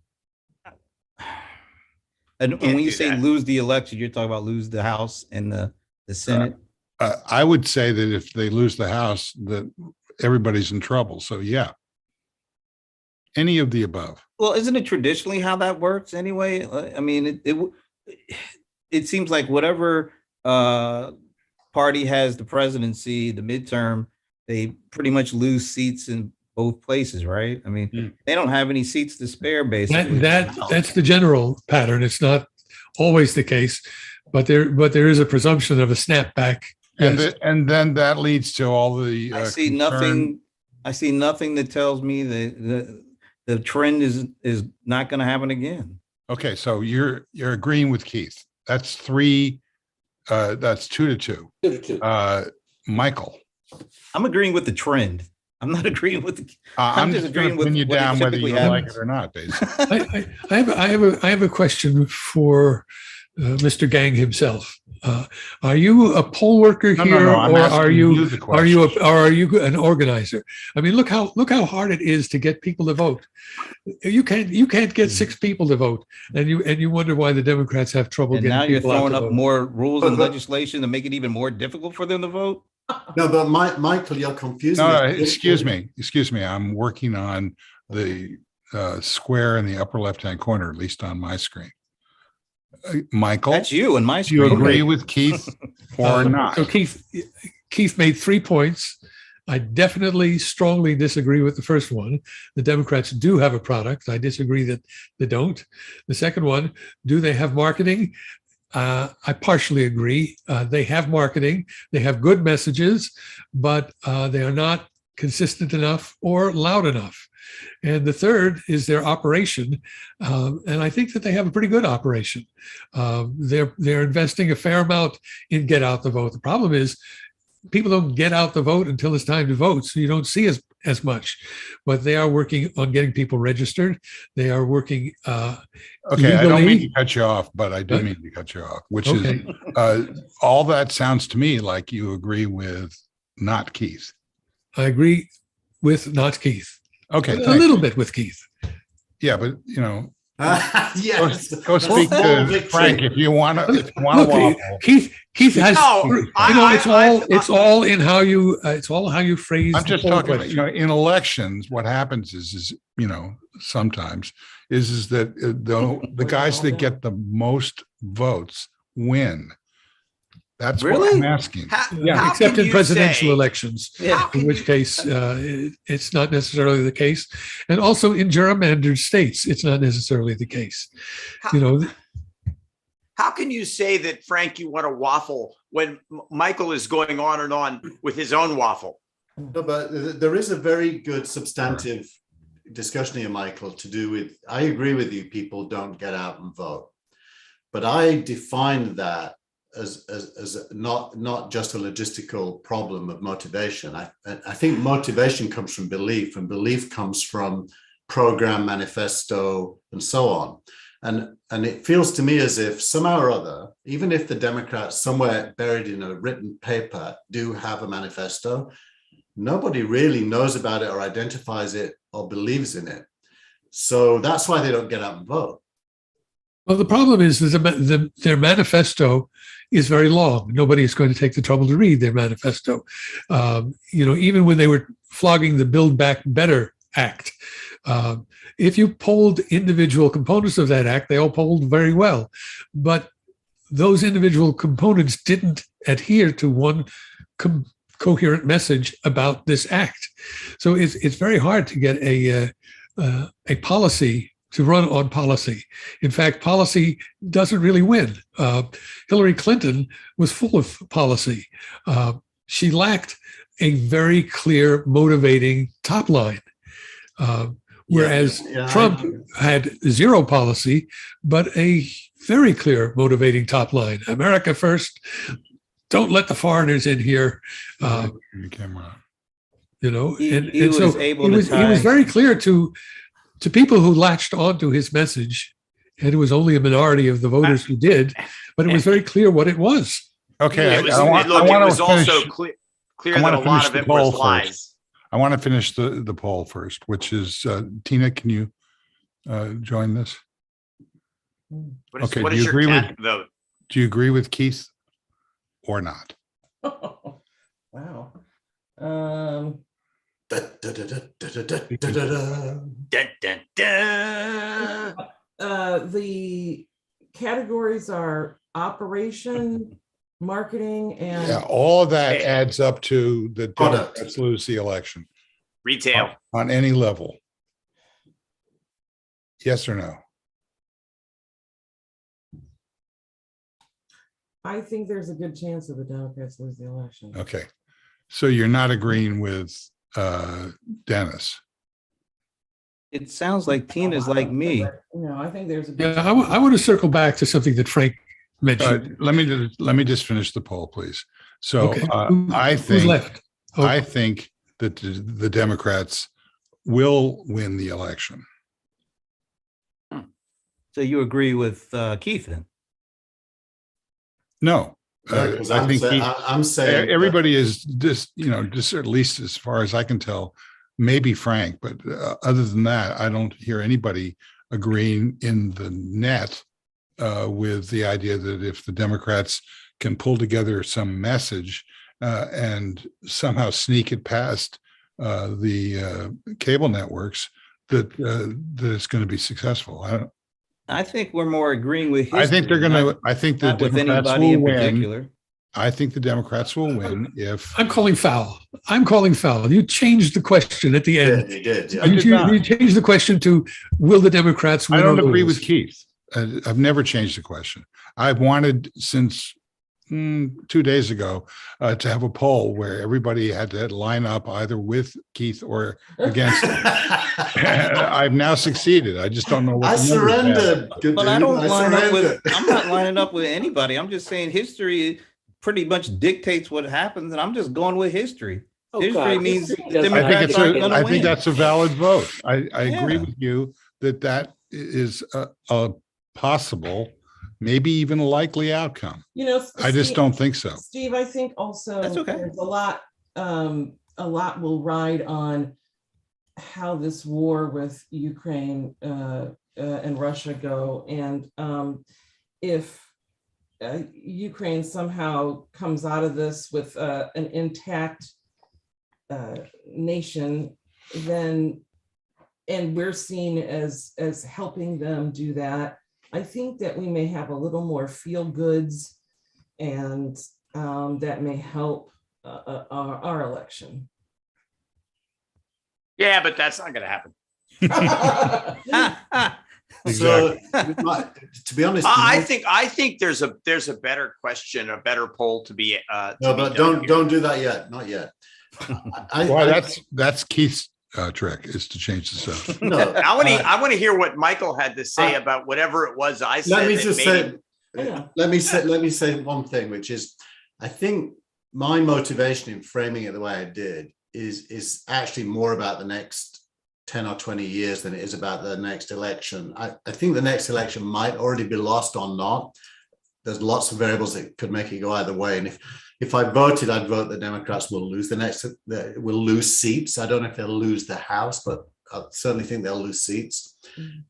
Speaker 2: when you
Speaker 3: do
Speaker 2: say
Speaker 3: that.
Speaker 2: lose the election, you're talking about lose the House and the Senate.
Speaker 4: I would say that if they lose the House, that everybody's in trouble. So yeah. Any of the above.
Speaker 2: Well, isn't it traditionally how that works anyway? I mean, it seems like whatever party has the presidency, the midterm, they pretty much lose seats in both places, right? I mean, they don't have any seats to spare, basically.
Speaker 7: That's the general pattern. It's not always the case, but there is a presumption of a snapback. Yes.
Speaker 4: And then that leads to all the
Speaker 2: I see
Speaker 4: concern-
Speaker 2: nothing. I see nothing that tells me that the trend is not going to happen again.
Speaker 4: Okay, so you're agreeing with Keith. That's 3. That's 2-2.
Speaker 6: 2-2.
Speaker 4: Michael.
Speaker 2: I'm agreeing with the trend. I'm not agreeing with the.
Speaker 4: I'm just going to pin you
Speaker 2: what
Speaker 4: down whether you
Speaker 2: typically
Speaker 4: like
Speaker 2: happens.
Speaker 4: it or not, basically.
Speaker 7: I have a question for Mr. Gang himself. Are you a poll worker
Speaker 4: No,
Speaker 7: here,
Speaker 4: I'm
Speaker 7: or
Speaker 4: asking
Speaker 7: are you
Speaker 4: the
Speaker 7: are you
Speaker 4: question.
Speaker 7: are you an organizer? I mean, look how hard it is to get people to vote. You can't get 6 people to vote, and you wonder why the Democrats have trouble
Speaker 2: And
Speaker 7: getting
Speaker 2: now you're
Speaker 7: people out
Speaker 2: throwing
Speaker 7: to
Speaker 2: up
Speaker 7: vote.
Speaker 2: more rules and
Speaker 5: But-
Speaker 2: legislation to make it even more difficult for them to vote.
Speaker 5: No, but Michael, you're confusing.
Speaker 4: No,
Speaker 5: it.
Speaker 4: excuse me. I'm working on the square in the upper left-hand corner, at least on my screen. Michael,
Speaker 2: That's you in my
Speaker 4: do you
Speaker 2: screen.
Speaker 4: agree with Keith or not?
Speaker 7: So Keith made 3 points. I definitely strongly disagree with the first one. The Democrats do have a product. I disagree that they don't. The second one, do they have marketing? I partially agree. They have marketing. They have good messages, but they are not consistent enough or loud enough. And the third is their operation. And I think that they have a pretty good operation. They're investing a fair amount in get out the vote. The problem is people don't get out the vote until it's time to vote. So you don't see as much, but they are working on getting people registered. They are working.
Speaker 4: Okay, I don't mean
Speaker 7: legally.
Speaker 4: to cut you off, but I do mean to cut you off, which
Speaker 7: Okay.
Speaker 4: is all that sounds to me like you agree with not Keith.
Speaker 7: I agree with not Keith.
Speaker 4: Okay,
Speaker 7: A
Speaker 4: thank
Speaker 7: little
Speaker 4: you.
Speaker 7: bit with Keith.
Speaker 4: Yeah, but you know,
Speaker 5: Yes.
Speaker 4: go speak
Speaker 5: Small
Speaker 4: to
Speaker 5: victory.
Speaker 4: Frank if you want to.
Speaker 7: Look,
Speaker 4: Waffle.
Speaker 7: Keith has.
Speaker 3: No,
Speaker 7: It's all in how you. It's all how you phrase.
Speaker 4: I'm
Speaker 7: the
Speaker 4: just
Speaker 7: poll
Speaker 4: talking about,
Speaker 7: question.
Speaker 4: in elections, what happens is sometimes is that the guys that get the most votes win. That's what
Speaker 2: Really?
Speaker 4: I'm asking.
Speaker 7: Yeah, except in presidential
Speaker 3: elections.
Speaker 7: elections,
Speaker 2: Yeah.
Speaker 7: in which case it's not necessarily the case, and also in gerrymandered states, it's not necessarily the case.
Speaker 3: How can you say that, Frank, you want a waffle when Michael is going on and on with his own waffle?
Speaker 5: No, but there is a very good substantive discussion here, Michael, to do with, I agree with you, people don't get out and vote. But I define that as not just a logistical problem of motivation. I think motivation comes from belief, and belief comes from program, manifesto, and so on. And it feels to me as if somehow or other, even if the Democrats somewhere buried in a written paper do have a manifesto, nobody really knows about it or identifies it or believes in it. So that's why they don't get out and vote.
Speaker 7: Well, the problem is that their manifesto is very long. Nobody is going to take the trouble to read their manifesto. Even when they were flogging the Build Back Better Act, if you polled individual components of that act, they all polled very well. But those individual components didn't adhere to one coherent message about this act. So it's very hard to get a policy to run on policy. In fact, policy doesn't really win. Hillary Clinton was full of policy. She lacked a very clear, motivating top line. Whereas Trump had zero policy, but a very clear, motivating top line. America first. Don't let the foreigners in here. He was very clear to people who latched onto his message, and it was only a minority of the voters who did, but it was very clear what it was.
Speaker 4: Okay,
Speaker 3: It was also clear that a lot of it was lies.
Speaker 4: I want to finish the poll first, which is Tina. Can you join this? Okay.
Speaker 3: What is your cat vote?
Speaker 4: Do you agree with Keith or not?
Speaker 1: Wow. The categories are operation, marketing, and
Speaker 4: Yeah, all of that adds up to the
Speaker 5: Product.
Speaker 4: Democrats lose the election
Speaker 3: Retail.
Speaker 4: on any level. Yes or no?
Speaker 1: I think there's a good chance that the Democrats lose the election.
Speaker 4: Okay. So you're not agreeing with Dennis.
Speaker 2: It sounds like Tina's like me.
Speaker 1: No, I think there's a good
Speaker 7: Yeah, I want to circle back to something that Frank mentioned.
Speaker 4: Let me just finish the poll, please. So
Speaker 7: Okay.
Speaker 4: who's
Speaker 7: left? Oh.
Speaker 4: I think that the Democrats will win the election.
Speaker 2: So you agree with Keith then?
Speaker 4: No,
Speaker 5: Because
Speaker 4: I think
Speaker 5: I'm saying
Speaker 4: everybody is just at least as far as I can tell, maybe Frank, but other than that, I don't hear anybody agreeing in the net with the idea that if the Democrats can pull together some message and somehow sneak it past the cable networks, that it's going to be successful.
Speaker 2: I think we're more agreeing with history.
Speaker 4: I think they're going to. I think the
Speaker 2: not with
Speaker 4: Democrats
Speaker 2: anybody
Speaker 4: will
Speaker 2: in
Speaker 4: win.
Speaker 2: particular.
Speaker 4: I think the Democrats will win if.
Speaker 7: I'm calling foul. I'm calling foul. You changed the question at the end.
Speaker 5: You did. Yeah.
Speaker 4: I did not.
Speaker 7: You changed the question to, will the Democrats win
Speaker 4: I don't
Speaker 7: or
Speaker 4: agree
Speaker 7: lose?
Speaker 4: with Keith. I've never changed the question. I've wanted since 2 days ago to have a poll where everybody had to line up either with Keith or against him. I've now succeeded. I just don't know what
Speaker 5: I
Speaker 4: the numbers are.
Speaker 5: surrendered. Good
Speaker 2: But
Speaker 5: dude.
Speaker 2: I don't line up with.
Speaker 5: surrendered.
Speaker 2: I'm not lining up with anybody. I'm just saying history pretty much dictates what happens, and I'm just going with history.
Speaker 6: Oh,
Speaker 2: History
Speaker 6: God,
Speaker 2: means
Speaker 6: history doesn't
Speaker 4: I think
Speaker 2: Democrats
Speaker 4: it's
Speaker 2: aren't
Speaker 4: a,
Speaker 2: gonna
Speaker 4: I think
Speaker 2: win.
Speaker 4: that's a valid vote. I agree
Speaker 2: Yeah.
Speaker 4: with you that is a possible, maybe even likely outcome.
Speaker 1: You know,
Speaker 4: I just
Speaker 1: Steve-
Speaker 4: don't think so.
Speaker 1: Steve, I think also
Speaker 2: That's okay.
Speaker 1: there's a lot will ride on how this war with Ukraine and Russia go. And if Ukraine somehow comes out of this with an intact nation, then, and we're seen as helping them do that, I think that we may have a little more feel goods, and that may help our election.
Speaker 3: Yeah, but that's not going to happen.
Speaker 5: So, to be honest,
Speaker 3: I think there's a better question, a better poll to be.
Speaker 5: no, but don't do that yet. Not yet.
Speaker 4: Well, that's Keith's trick, is to change the subject.
Speaker 5: no.
Speaker 3: I want to hear what Michael had to say about whatever it was I said.
Speaker 5: Let me
Speaker 3: that
Speaker 5: just
Speaker 3: made
Speaker 5: say.
Speaker 1: Yeah.
Speaker 5: Let me say one thing, which is, I think my motivation in framing it the way I did is actually more about the next 10 or 20 years than it is about the next election. I think the next election might already be lost or not. There's lots of variables that could make it go either way. And if I voted, I'd vote the Democrats will lose will lose seats. I don't know if they'll lose the House, but I certainly think they'll lose seats.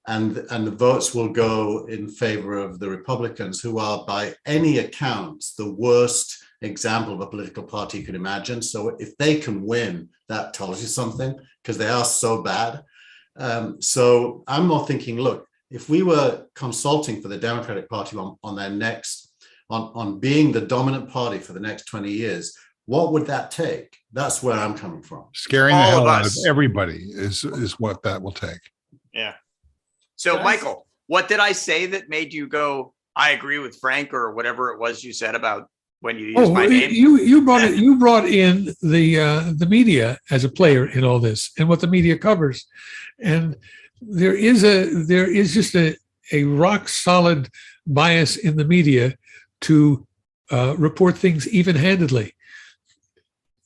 Speaker 5: And the votes will go in favor of the Republicans, who are by any accounts the worst example of a political party you could imagine. So if they can win, that tells you something, because they are so bad. So I'm more thinking, look, if we were consulting for the Democratic Party on their next, on being the dominant party for the next 20 years, what would that take? That's where I'm coming from.
Speaker 4: Scaring the
Speaker 3: All of
Speaker 4: hell out of
Speaker 3: us.
Speaker 4: everybody is what that will take.
Speaker 3: Yeah. So,
Speaker 1: Guys?
Speaker 3: Michael, what did I say that made you go, I agree with Frank, or whatever it was you said about when you used my name?
Speaker 7: You brought in the media as a player in all this, and what the media covers, and there is just a rock solid bias in the media to report things even-handedly.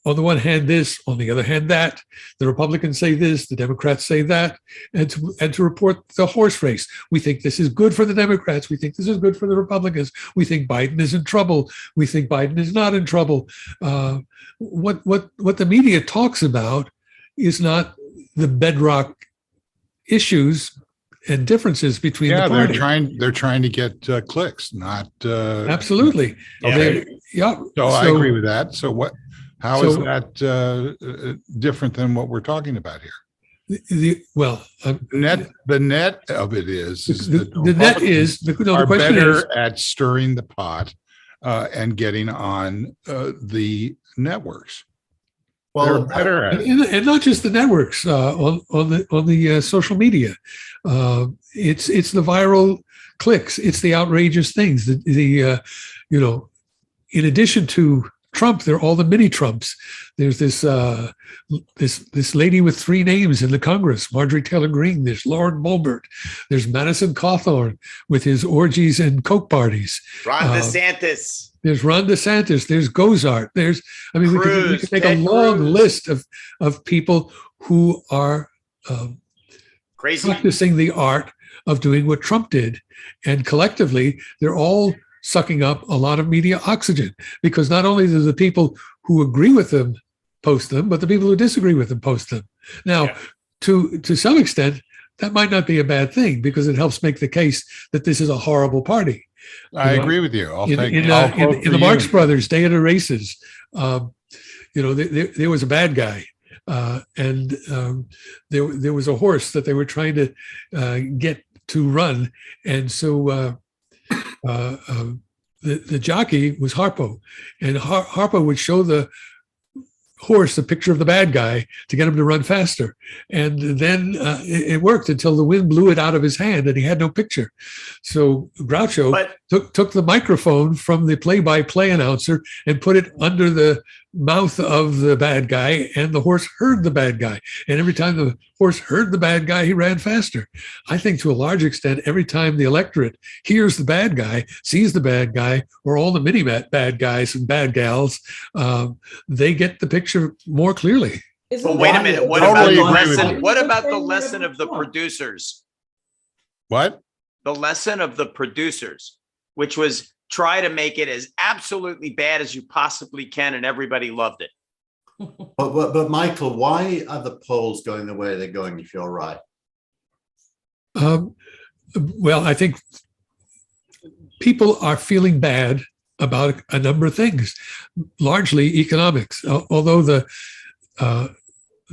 Speaker 7: On the one hand, this, on the other hand, that. The Republicans say this, the Democrats say that, and to report the horse race. We think this is good for the Democrats. We think this is good for the Republicans. We think Biden is in trouble. We think Biden is not in trouble. What the media talks about is not the bedrock issues and differences between the parties.
Speaker 4: they're trying to get clicks, not
Speaker 7: Absolutely.
Speaker 4: Okay.
Speaker 7: Yeah.
Speaker 4: So I agree with that. So how is that different than what we're talking about here? The net of it is
Speaker 7: the net is the
Speaker 4: are
Speaker 7: question
Speaker 4: better
Speaker 7: is,
Speaker 4: at stirring the pot and getting on the networks. They're
Speaker 5: Well,
Speaker 4: better at it.
Speaker 7: and not just the networks on the social media. It's the viral clicks. It's the outrageous things. In addition to Trump, there are all the mini Trumps. There's this lady with 3 names in the Congress, Marjorie Taylor Greene. There's Lauren Boebert. There's Madison Cawthorn with his orgies and coke parties.
Speaker 3: Ron DeSantis.
Speaker 7: There's Ron DeSantis. There's Gozart. We could make a
Speaker 3: Ted
Speaker 7: long
Speaker 3: Cruz.
Speaker 7: list of people who are
Speaker 3: Crazy.
Speaker 7: practicing the art of doing what Trump did, and collectively, they're all sucking up a lot of media oxygen, because not only do the people who agree with them post them, but the people who disagree with them post them. Now,
Speaker 3: Yeah.
Speaker 7: to some extent, that might not be a bad thing, because it helps make the case that this is a horrible party.
Speaker 4: I agree with you.
Speaker 7: In the Marx Brothers Day of the Races, There was a bad guy, and there was a horse that they were trying to get to run, and so the jockey was Harpo, and Harpo would show the horse a picture of the bad guy to get him to run faster. And then it worked until the wind blew it out of his hand and he had no picture. So Groucho took the microphone from the play-by-play announcer and put it under the mouth of the bad guy, and the horse heard the bad guy. And every time the horse heard the bad guy, he ran faster. I think to a large extent, every time the electorate hears the bad guy, sees the bad guy, or all the mini bad guys and bad gals, they get the picture more clearly.
Speaker 3: But wait a minute. What
Speaker 4: Totally
Speaker 3: about the
Speaker 4: agree with
Speaker 3: lesson?
Speaker 4: you.
Speaker 3: What about the lesson of the producers?
Speaker 4: What?
Speaker 3: The lesson of the producers, which was try to make it as absolutely bad as you possibly can, and everybody loved it.
Speaker 5: But Michael, why are the polls going the way they're going, if you're right?
Speaker 7: Well, I think people are feeling bad about a number of things, largely economics, although the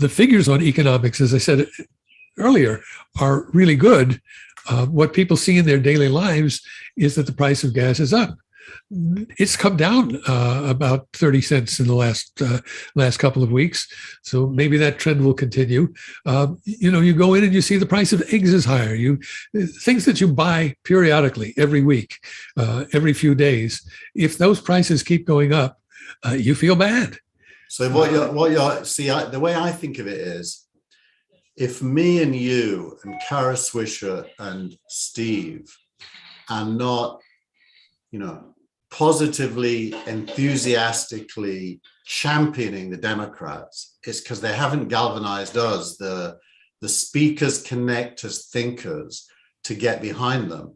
Speaker 7: figures on economics, as I said earlier, are really good. What people see in their daily lives is that the price of gas is up. It's come down about 30 cents in the last couple of weeks. So maybe that trend will continue. You go in and you see the price of eggs is higher. Things that you buy periodically every week, every few days. If those prices keep going up, you feel bad.
Speaker 5: So the way I think of it is, if me and you and Kara Swisher and Steve are not, positively, enthusiastically championing the Democrats, it's because they haven't galvanized us, the speakers, connectors, thinkers, to get behind them.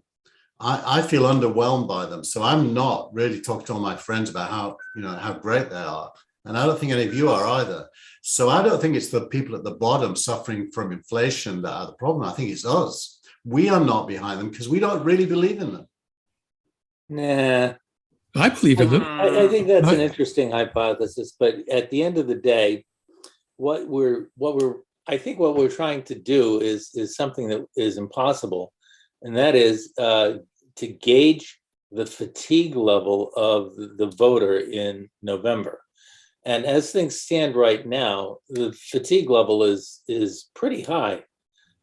Speaker 5: I feel underwhelmed by them. So I'm not really talking to all my friends about how great they are. And I don't think any of you are either. So I don't think it's the people at the bottom suffering from inflation that are the problem. I think it's us. We are not behind them because we don't really believe in them.
Speaker 6: Nah,
Speaker 7: I believe in them.
Speaker 6: I think that's an interesting hypothesis. But at the end of the day, what we're trying to do is something that is impossible, and that is to gauge the fatigue level of the voter in November. And as things stand right now, the fatigue level is pretty high.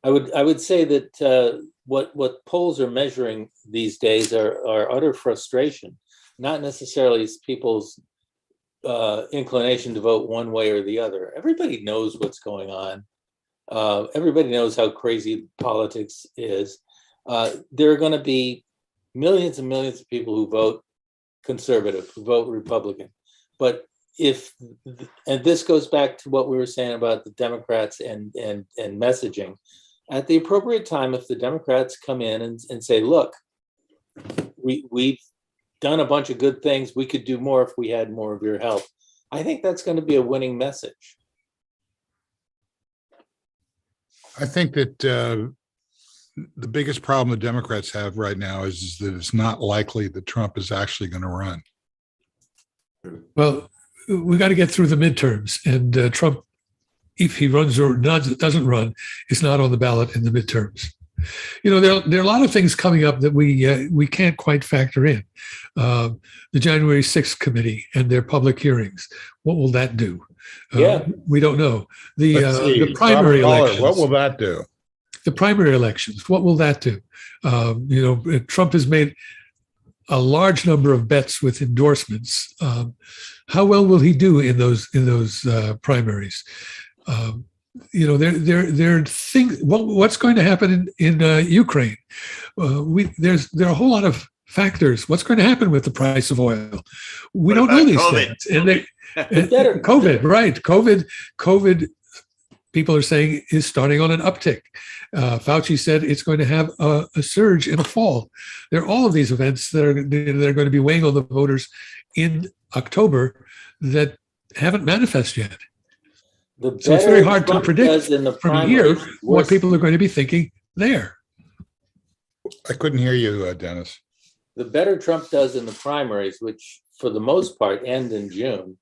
Speaker 6: I would say that what polls are measuring these days are utter frustration, not necessarily people's inclination to vote one way or the other. Everybody knows what's going on. Everybody knows how crazy politics is. There are going to be millions and millions of people who vote conservative, who vote Republican. But and this goes back to what we were saying about the Democrats and messaging, at the appropriate time, if the Democrats come in and say, look, we've done a bunch of good things, we could do more if we had more of your help, I think that's going to be a winning message.
Speaker 4: I think that the biggest problem the Democrats have right now is that it's not likely that Trump is actually going to run.
Speaker 7: Well, we got to get through the midterms, and Trump, if he runs or doesn't run, is not on the ballot in the midterms. There are a lot of things coming up that we can't quite factor in. The January 6th committee and their public hearings. What will that do? We don't know. The primary elections.
Speaker 4: What will that do?
Speaker 7: The primary elections. What will that do? Trump has made a large number of bets with endorsements. How well will he do in those primaries? There are things. What's going to happen in Ukraine? There are a whole lot of factors. What's going to happen with the price of oil? We don't know these things. And COVID, right? COVID. People are saying is starting on an uptick. Fauci said it's going to have a surge in the fall. There are all of these events that are going to be weighing on the voters in October that haven't manifested yet. So it's very hard to predict from here what people are going to be thinking there.
Speaker 4: I couldn't hear you, Dennis.
Speaker 6: The better Trump does in the primaries, which for the most part end in June,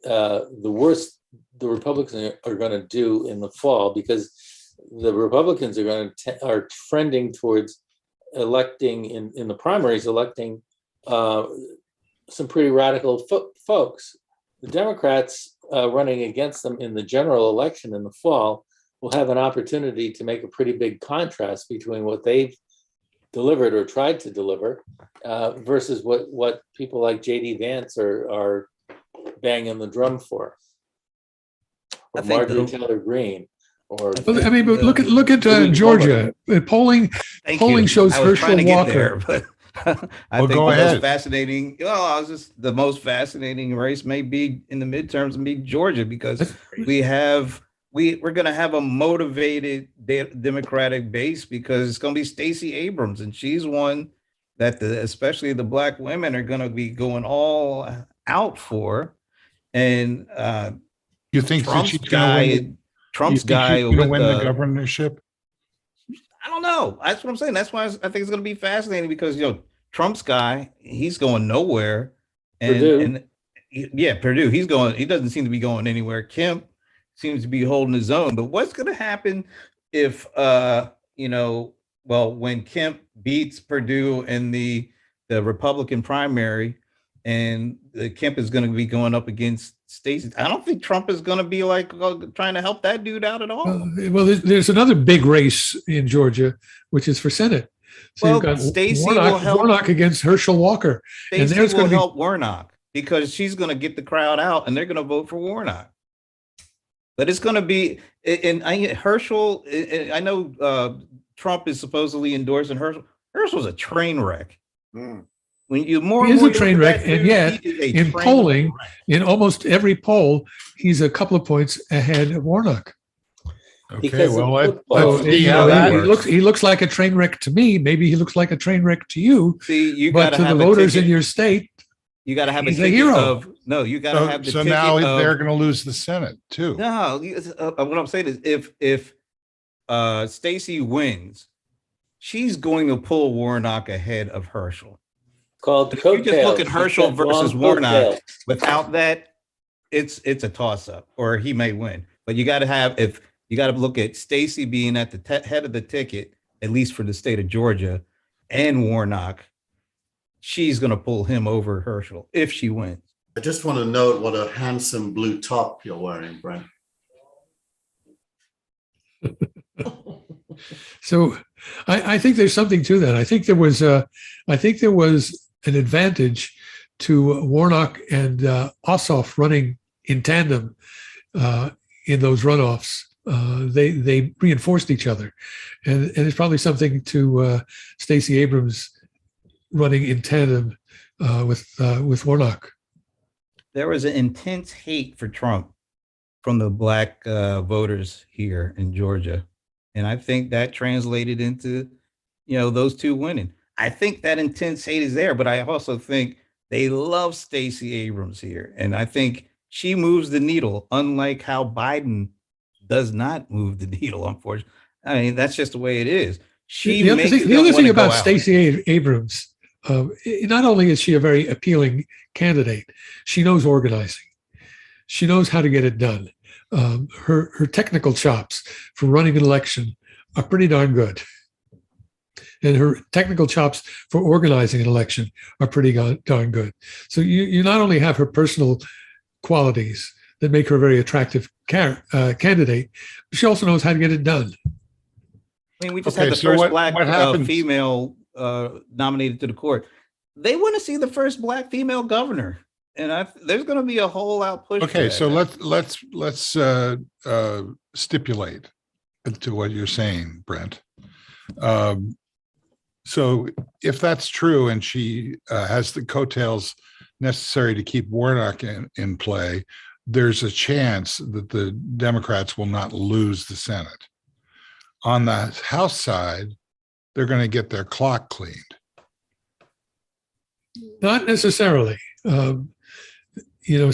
Speaker 6: the worse the Republicans are going to do in the fall, because the Republicans are trending towards electing in the primaries, electing some pretty radical folks. The Democrats running against them in the general election in the fall will have an opportunity to make a pretty big contrast between what they've delivered or tried to deliver versus what people like J.D. Vance are banging the drum for, or Marjorie Taylor Greene. Or
Speaker 7: Well, I mean, but look at Georgia. Polling shows
Speaker 2: I was trying
Speaker 7: Herschel
Speaker 2: to get
Speaker 7: Walker.
Speaker 2: there, but I
Speaker 4: Well,
Speaker 2: think
Speaker 4: go
Speaker 2: the
Speaker 4: ahead.
Speaker 2: most fascinating. Well, I was just the most fascinating race may be in the midterms and be Georgia, because we're going to have a motivated Democratic base, because it's going to be Stacey Abrams, and she's one that especially the Black women are going to be going all out for. And
Speaker 4: You think that
Speaker 2: Trump's
Speaker 4: she's going to win?
Speaker 2: Trump's guy
Speaker 4: going to
Speaker 2: with
Speaker 4: win the governorship?
Speaker 2: I don't know. That's what I'm saying. That's why I think it's going to be fascinating, because Trump's guy, he's going nowhere, and Purdue, he's going. He doesn't seem to be going anywhere. Kemp seems to be holding his own. But what's going to happen if when Kemp beats Purdue in the Republican primary, and Kemp is going to be going up against Stacey? I don't think Trump is going to be trying to help that dude out at all.
Speaker 7: Well, there's another big race in Georgia, which is for Senate. So you've got
Speaker 2: Stacey will help
Speaker 7: Warnock against Herschel Walker.
Speaker 2: Stacey will help Warnock, because she's going to get the crowd out, and they're going to vote for Warnock. But it's going to be, Herschel, I know Trump is supposedly endorsing Herschel. Herschel's a train wreck.
Speaker 3: Mm.
Speaker 2: When you more
Speaker 7: He
Speaker 2: and
Speaker 7: is
Speaker 2: more
Speaker 7: a train wreck, and yet in polling, in almost every poll, he's a couple of points ahead of Warnock.
Speaker 4: Okay, well, let's
Speaker 7: He
Speaker 4: see how that works.
Speaker 7: looks like a train wreck to me. Maybe he looks like a train wreck to you.
Speaker 2: See,
Speaker 7: but to the voters in your state,
Speaker 2: you got to have
Speaker 7: he's
Speaker 2: a
Speaker 7: a
Speaker 2: hero.
Speaker 7: hero.
Speaker 2: Have the
Speaker 4: So
Speaker 2: ticket
Speaker 4: now
Speaker 2: of,
Speaker 4: they're going to lose the Senate too.
Speaker 2: No, what I'm saying is, if Stacey wins, she's going to pull Warnock ahead of Herschel.
Speaker 6: Called
Speaker 2: If you just look at
Speaker 6: coattails.
Speaker 2: Herschel
Speaker 6: He's got
Speaker 2: versus
Speaker 6: long
Speaker 2: Warnock,
Speaker 6: coattails.
Speaker 2: without that, it's a toss up, or he may win. But you got to look at Stacey being at the head of the ticket, at least for the state of Georgia, and Warnock. She's going to pull him over Herschel if she wins.
Speaker 5: I just want to note what a handsome blue top you're wearing, Brent.
Speaker 7: So I think there's something to that. I think there was an advantage to Warnock and Ossoff running in tandem in those runoffs. They reinforced each other, and it's probably something to Stacey Abrams running in tandem with Warnock.
Speaker 2: There was an intense hate for Trump from the Black voters here in Georgia. And I think that translated into, those two winning. I think that intense hate is there, but I also think they love Stacey Abrams here. And I think she moves the needle, unlike how Biden does not move the needle, unfortunately. I mean, that's just the way it is.
Speaker 7: The other thing about Stacey Abrams, not only is she a very appealing candidate, she knows organizing. She knows how to get it done. Her technical chops for running an election are pretty darn good. And her technical chops for organizing an election are pretty darn good. So you not only have her personal qualities that make her a very attractive candidate, but she also knows how to get it done.
Speaker 2: I mean, we just had the first Black female nominated to the court. They want to see the first Black female governor. And there's going to be a whole out push.
Speaker 4: Okay, so let's stipulate to what you're saying, Brent. So if that's true, and she has the coattails necessary to keep Warnock in play, there's a chance that the Democrats will not lose the Senate. On the House side, they're going to get their clock cleaned.
Speaker 7: Not necessarily. There are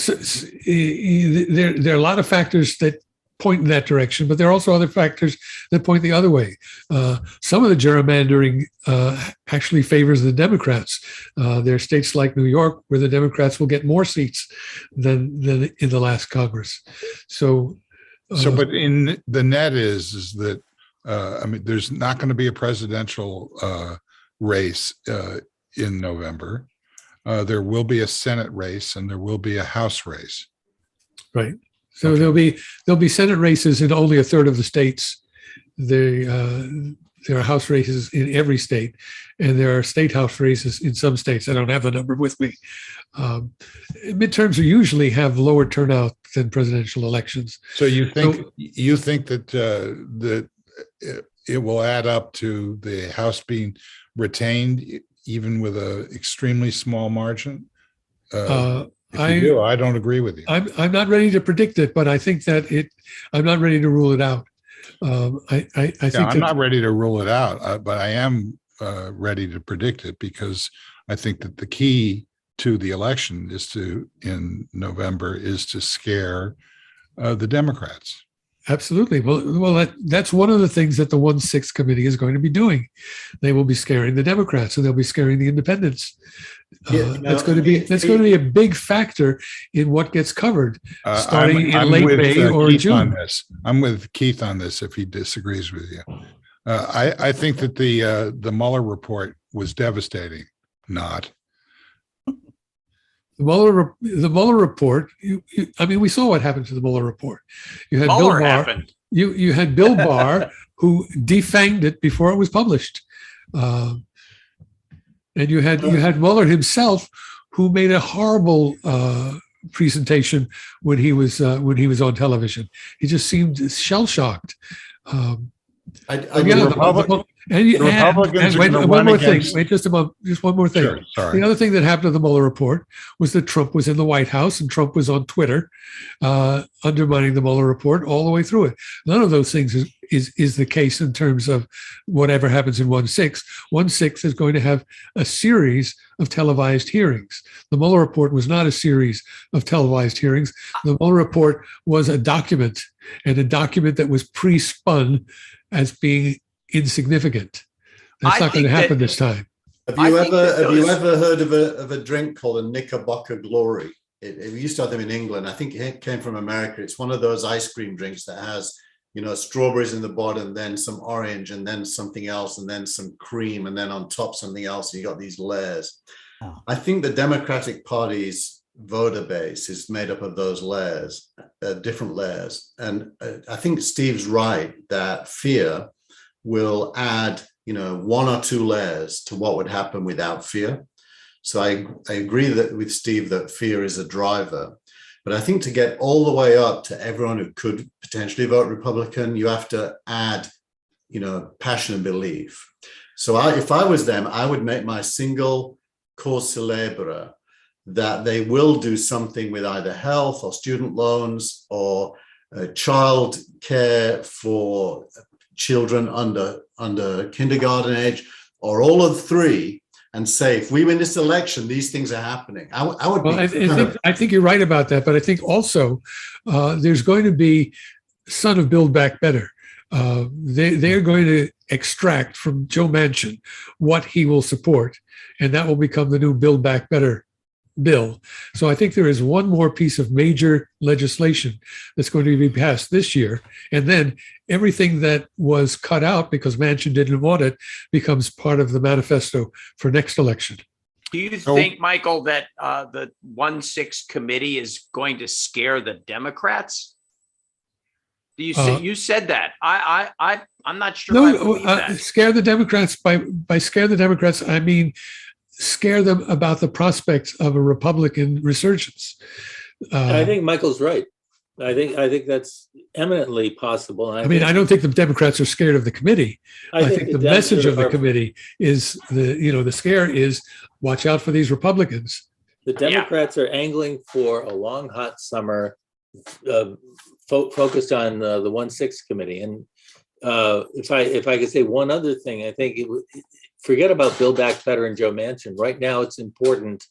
Speaker 7: a lot of factors that point in that direction, but there are also other factors that point the other way. Some of the gerrymandering actually favors the Democrats. There are states like New York where the Democrats will get more seats than in the last Congress. So,
Speaker 4: but in the net is that I mean, there's not going to be a presidential race in November. There will be a Senate race and there will be a House race.
Speaker 7: right. So
Speaker 4: Okay.
Speaker 7: there'll be Senate races in only a third of the states. There are House races in every state, and there are state House races in some states. I don't have the number with me. Midterms usually have lower turnout than presidential elections.
Speaker 4: So you think that that it will add up to the House being retained even with a extremely small margin? If you do, I don't agree with you.
Speaker 7: I'm not ready to predict it, but I think that I'm not ready to rule it out. I think
Speaker 4: I'm not ready to rule it out, but I am ready to predict it because I think that the key to the election in November is to scare the Democrats.
Speaker 7: absolutely. Well, that's one of the things that the 1/6 committee is going to be doing. They will be scaring the Democrats and they'll be scaring the independents. That's going to be a big factor in what gets covered starting in late May or
Speaker 4: Keith
Speaker 7: June.
Speaker 4: on this. I'm with Keith on this if he disagrees with you. I think that the Mueller report was devastating. Not.
Speaker 7: The Mueller report. I mean, we saw what happened to the Mueller report. You had
Speaker 3: Mueller
Speaker 7: Bill Barr.
Speaker 3: happened.
Speaker 7: You had Bill Barr who defanged it before it was published, and you had Mueller himself who made a horrible presentation when he was on television. He just seemed shell shocked.
Speaker 4: Republicans are gonna
Speaker 7: one
Speaker 4: run
Speaker 7: more thing.
Speaker 4: against-
Speaker 7: Wait, just one more thing.
Speaker 4: Sure, sorry.
Speaker 7: The other thing that happened to the Mueller report was that Trump was in the White House and Trump was on Twitter undermining the Mueller report all the way through it. None of those things is the case in terms of whatever happens in 1/6. 1/6 is going to have a series of televised hearings. The Mueller report was not a series of televised hearings. The Mueller report was a document, and a document that was pre-spun as being insignificant. That's
Speaker 3: I
Speaker 7: not going to
Speaker 3: think
Speaker 7: happen
Speaker 3: that-
Speaker 7: this time.
Speaker 5: Have
Speaker 3: I
Speaker 5: you
Speaker 3: think
Speaker 5: ever
Speaker 3: that
Speaker 5: have you
Speaker 3: those-
Speaker 5: ever heard of a drink called a Knickerbocker Glory? It used to have them in England. I think it came from America. It's one of those ice cream drinks that has, strawberries in the bottom, then some orange, and then something else, and then some cream, and then on top something else. You got these layers.
Speaker 2: Oh.
Speaker 5: I think the Democratic Party's voter base is made up of those layers, different layers. And I think Steve's right that fear will add, one or two layers to what would happen without fear. So I agree with Steve that fear is a driver. But I think to get all the way up to everyone who could potentially vote Republican, you have to add, passion and belief. So if I was them, I would make my single cause célèbre that they will do something with either health or student loans or child care for children under kindergarten age, or all of three, and say, if we win this election, these things are happening.
Speaker 7: I think you're right about that, but I think also there's going to be son of Build Back Better. They're going to extract from Joe Manchin what he will support, and that will become the new Build Back Better bill. So I think there is one more piece of major legislation that's going to be passed this year, and then everything that was cut out because Manchin didn't want it becomes part of the manifesto for next election.
Speaker 3: Do you think, Michael, that the 1/6 committee is going to scare the Democrats? You said that. I'm not sure. I believe that.
Speaker 7: Scare the Democrats by scare the Democrats, I mean scare them about the prospects of a Republican resurgence.
Speaker 6: I think Michael's right. I think that's eminently possible.
Speaker 7: I don't think the Democrats are scared of the committee. I think the message of the committee is the scare is watch out for these Republicans.
Speaker 6: The Democrats are angling for a long, hot summer focused on the 1/6 committee. And if I could say one other thing, I think forget about Build Back Better and Joe Manchin. Right now, it's important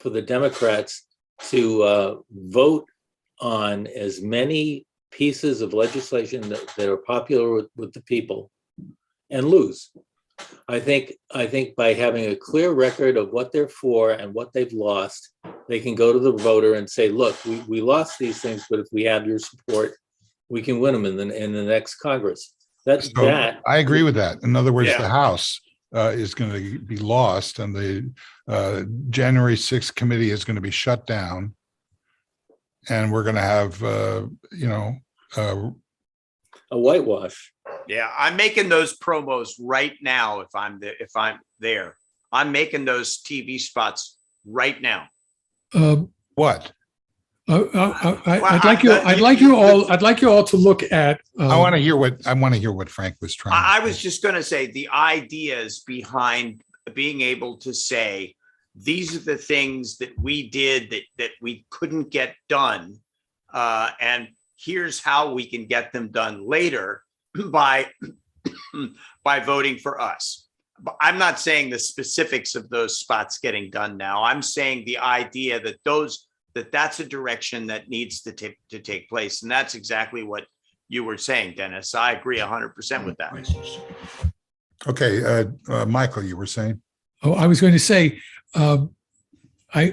Speaker 6: for the Democrats to vote on as many pieces of legislation that are popular with the people and lose. I think by having a clear record of what they're for and what they've lost, they can go to the voter and say, look, we lost these things, but if we have your support, we can win them in the next Congress. That's
Speaker 4: So
Speaker 6: that.
Speaker 4: I agree with that. In other words,
Speaker 6: Yeah.
Speaker 4: the House is going to be lost, and the January 6th committee is going to be shut down, and we're going to have,
Speaker 6: A whitewash.
Speaker 3: Yeah, I'm making those promos right now. If I'm there, I'm making those TV spots right now.
Speaker 4: what?
Speaker 7: I'd like you all to look at.
Speaker 4: I want to hear what Frank was trying.
Speaker 3: I was just going to say the ideas behind being able to say these are the things that we did that we couldn't get done, and here's how we can get them done later by voting for us. But I'm not saying the specifics of those spots getting done now. I'm saying the idea that that's a direction that needs to take place, and that's exactly what you were saying, Dennis. I agree 100% with that.
Speaker 4: Okay, Michael, you were saying?
Speaker 7: Oh, I was going to say, I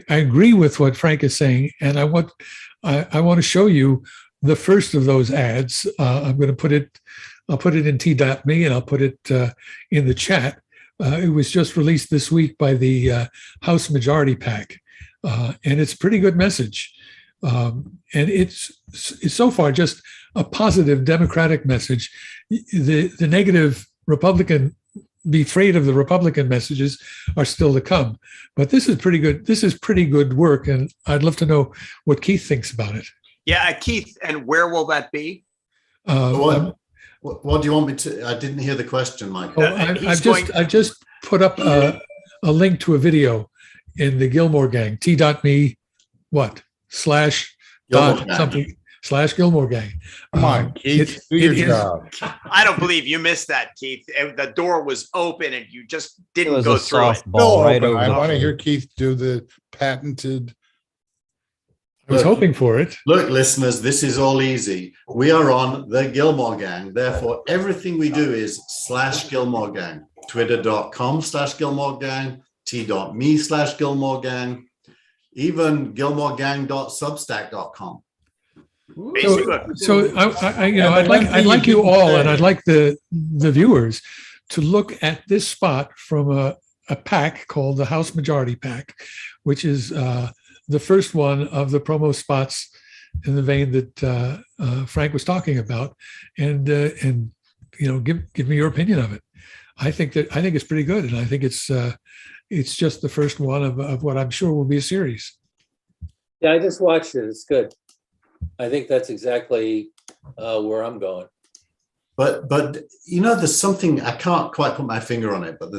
Speaker 7: agree with what Frank is saying, and I want to show you the first of those ads. I'm going to put it. I'll put it in t.me, and I'll put it in the chat. It was just released this week by the House Majority PAC, and it's a pretty good message. And it's so far just a positive Democratic message. The negative Republican, be afraid of the Republican messages are still to come. But this is pretty good. This is pretty good work, and I'd love to know what Keith thinks about it.
Speaker 3: Yeah, Keith, and where will that be?
Speaker 5: What do you want me to? I didn't hear the question, Mike.
Speaker 7: I just put up a link to a video in the Gillmor Gang, t.me, /Gillmor Gang.
Speaker 4: Come on, Keith, do your job.
Speaker 3: I don't believe you missed that, Keith. The door was open and you just didn't
Speaker 2: was
Speaker 3: go
Speaker 2: a
Speaker 3: through it.
Speaker 2: softball right over.
Speaker 4: I want to hear Keith do the patented.
Speaker 7: I was hoping for it.
Speaker 5: Look, listeners, this is all easy. We are on the Gillmor Gang. Therefore, everything we do is /Gillmor Gang. Twitter.com/Gillmor Gang, t.me/Gillmor Gang, even gilmorgang.substack.com.
Speaker 7: So I'd like you all, and I'd like the viewers to look at this spot from a PAC called the House Majority PAC, which is the first one of the promo spots in the vein that Frank was talking about, and give me your opinion of it. I think it's pretty good, and I think it's just the first one of what I'm sure will be a series.
Speaker 6: Yeah, I just watched it. It's good. I think that's exactly where I'm going.
Speaker 5: But there's something, I can't quite put my finger on it, but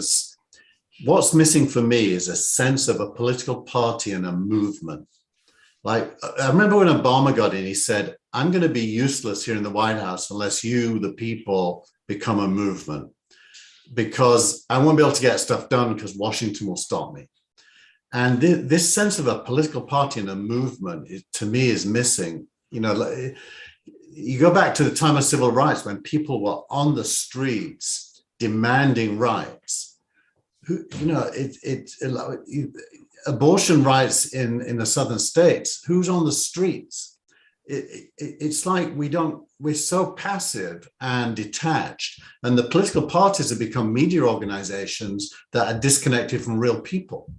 Speaker 5: what's missing for me is a sense of a political party and a movement. Like, I remember when Obama got in, he said, I'm going to be useless here in the White House unless you, the people, become a movement, because I won't be able to get stuff done because Washington will stop me. And this sense of a political party and a movement, to me, is missing. You go back to the time of civil rights when people were on the streets demanding rights. Abortion rights in the southern states, who's on the streets? It's like we're so passive and detached, and the political parties have become media organizations that are disconnected from real people.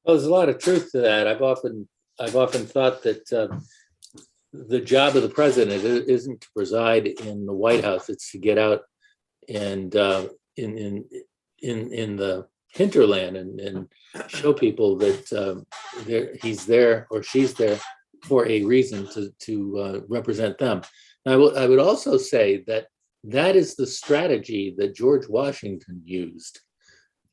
Speaker 6: Well, there's a lot of truth to that. I've often thought that the job of the president isn't to preside in the White House; it's to get out and in the hinterland and show people that he's there or she's there for a reason to represent them. I would also say that is the strategy that George Washington used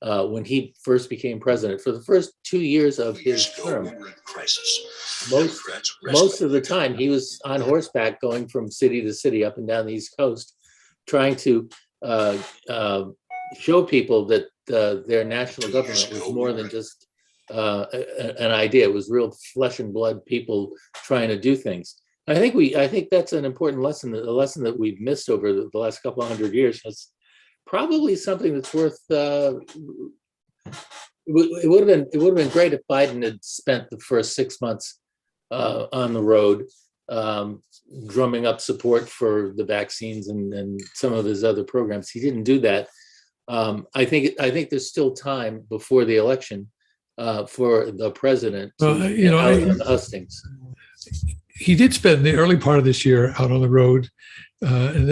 Speaker 6: when he first became president. For the first 2 years of his term, most of the time he was on horseback going from city to city up and down the East Coast, trying to show people that their national government was more than just an idea. It was real flesh and blood people trying to do things. I think that's an important lesson, a lesson that we've missed over the last couple of 100 years. It's probably something that's worth. It would have been great if Biden had spent the first 6 months on the road, drumming up support for the vaccines and some of his other programs. He didn't do that. I think there's still time before the election for the president to get out on the hustings.
Speaker 7: He did spend the early part of this year out on the road, and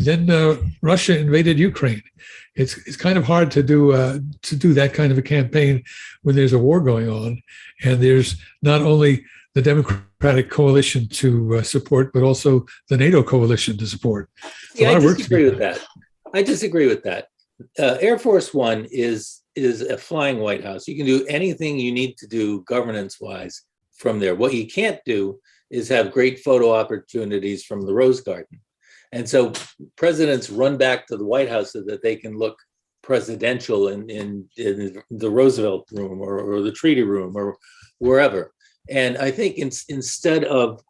Speaker 7: then Russia invaded Ukraine. It's kind of hard to do that kind of a campaign when there's a war going on, and there's not only the Democratic coalition to support, but also the NATO coalition to support.
Speaker 6: Yeah, I disagree with that. I disagree with that. Air Force One is a flying White House. You can do anything you need to do governance-wise from there. What you can't do is have great photo opportunities from the Rose Garden. And so presidents run back to the White House so that they can look presidential in the Roosevelt room or the Treaty Room or wherever. And I think instead of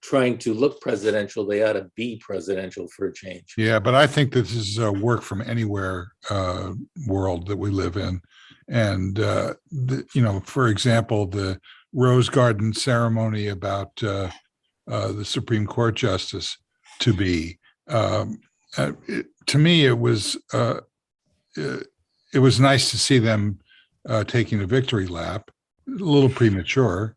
Speaker 6: trying to look presidential, they ought to be presidential for a change.
Speaker 4: Yeah, but I think this is a work from anywhere world that we live in. And, for example, the Rose Garden ceremony about the Supreme Court justice to be, to me, it was nice to see them taking a victory lap. A little premature,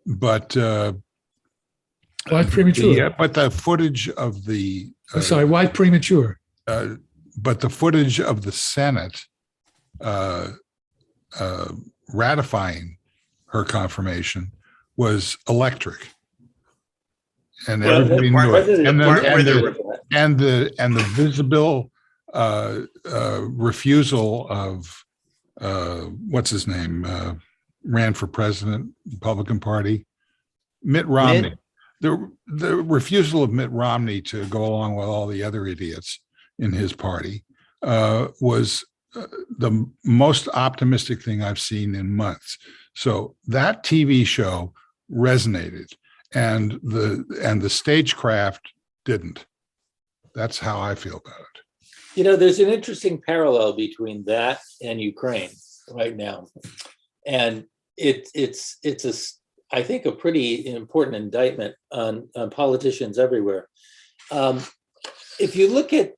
Speaker 4: but
Speaker 7: why premature?
Speaker 4: Yeah, but the footage of the
Speaker 7: sorry, why premature?
Speaker 4: But the footage of the Senate ratifying her confirmation was electric, and everybody knew it. And the visible refusal of what's his name. Ran for president, Republican Party, Mitt Romney. The refusal of Mitt Romney to go along with all the other idiots in his party was the most optimistic thing I've seen in months. So that TV show resonated, and the stagecraft didn't. That's how I feel about it.
Speaker 6: There's an interesting parallel between that and Ukraine right now. And it's I think a pretty important indictment on politicians everywhere. If you look at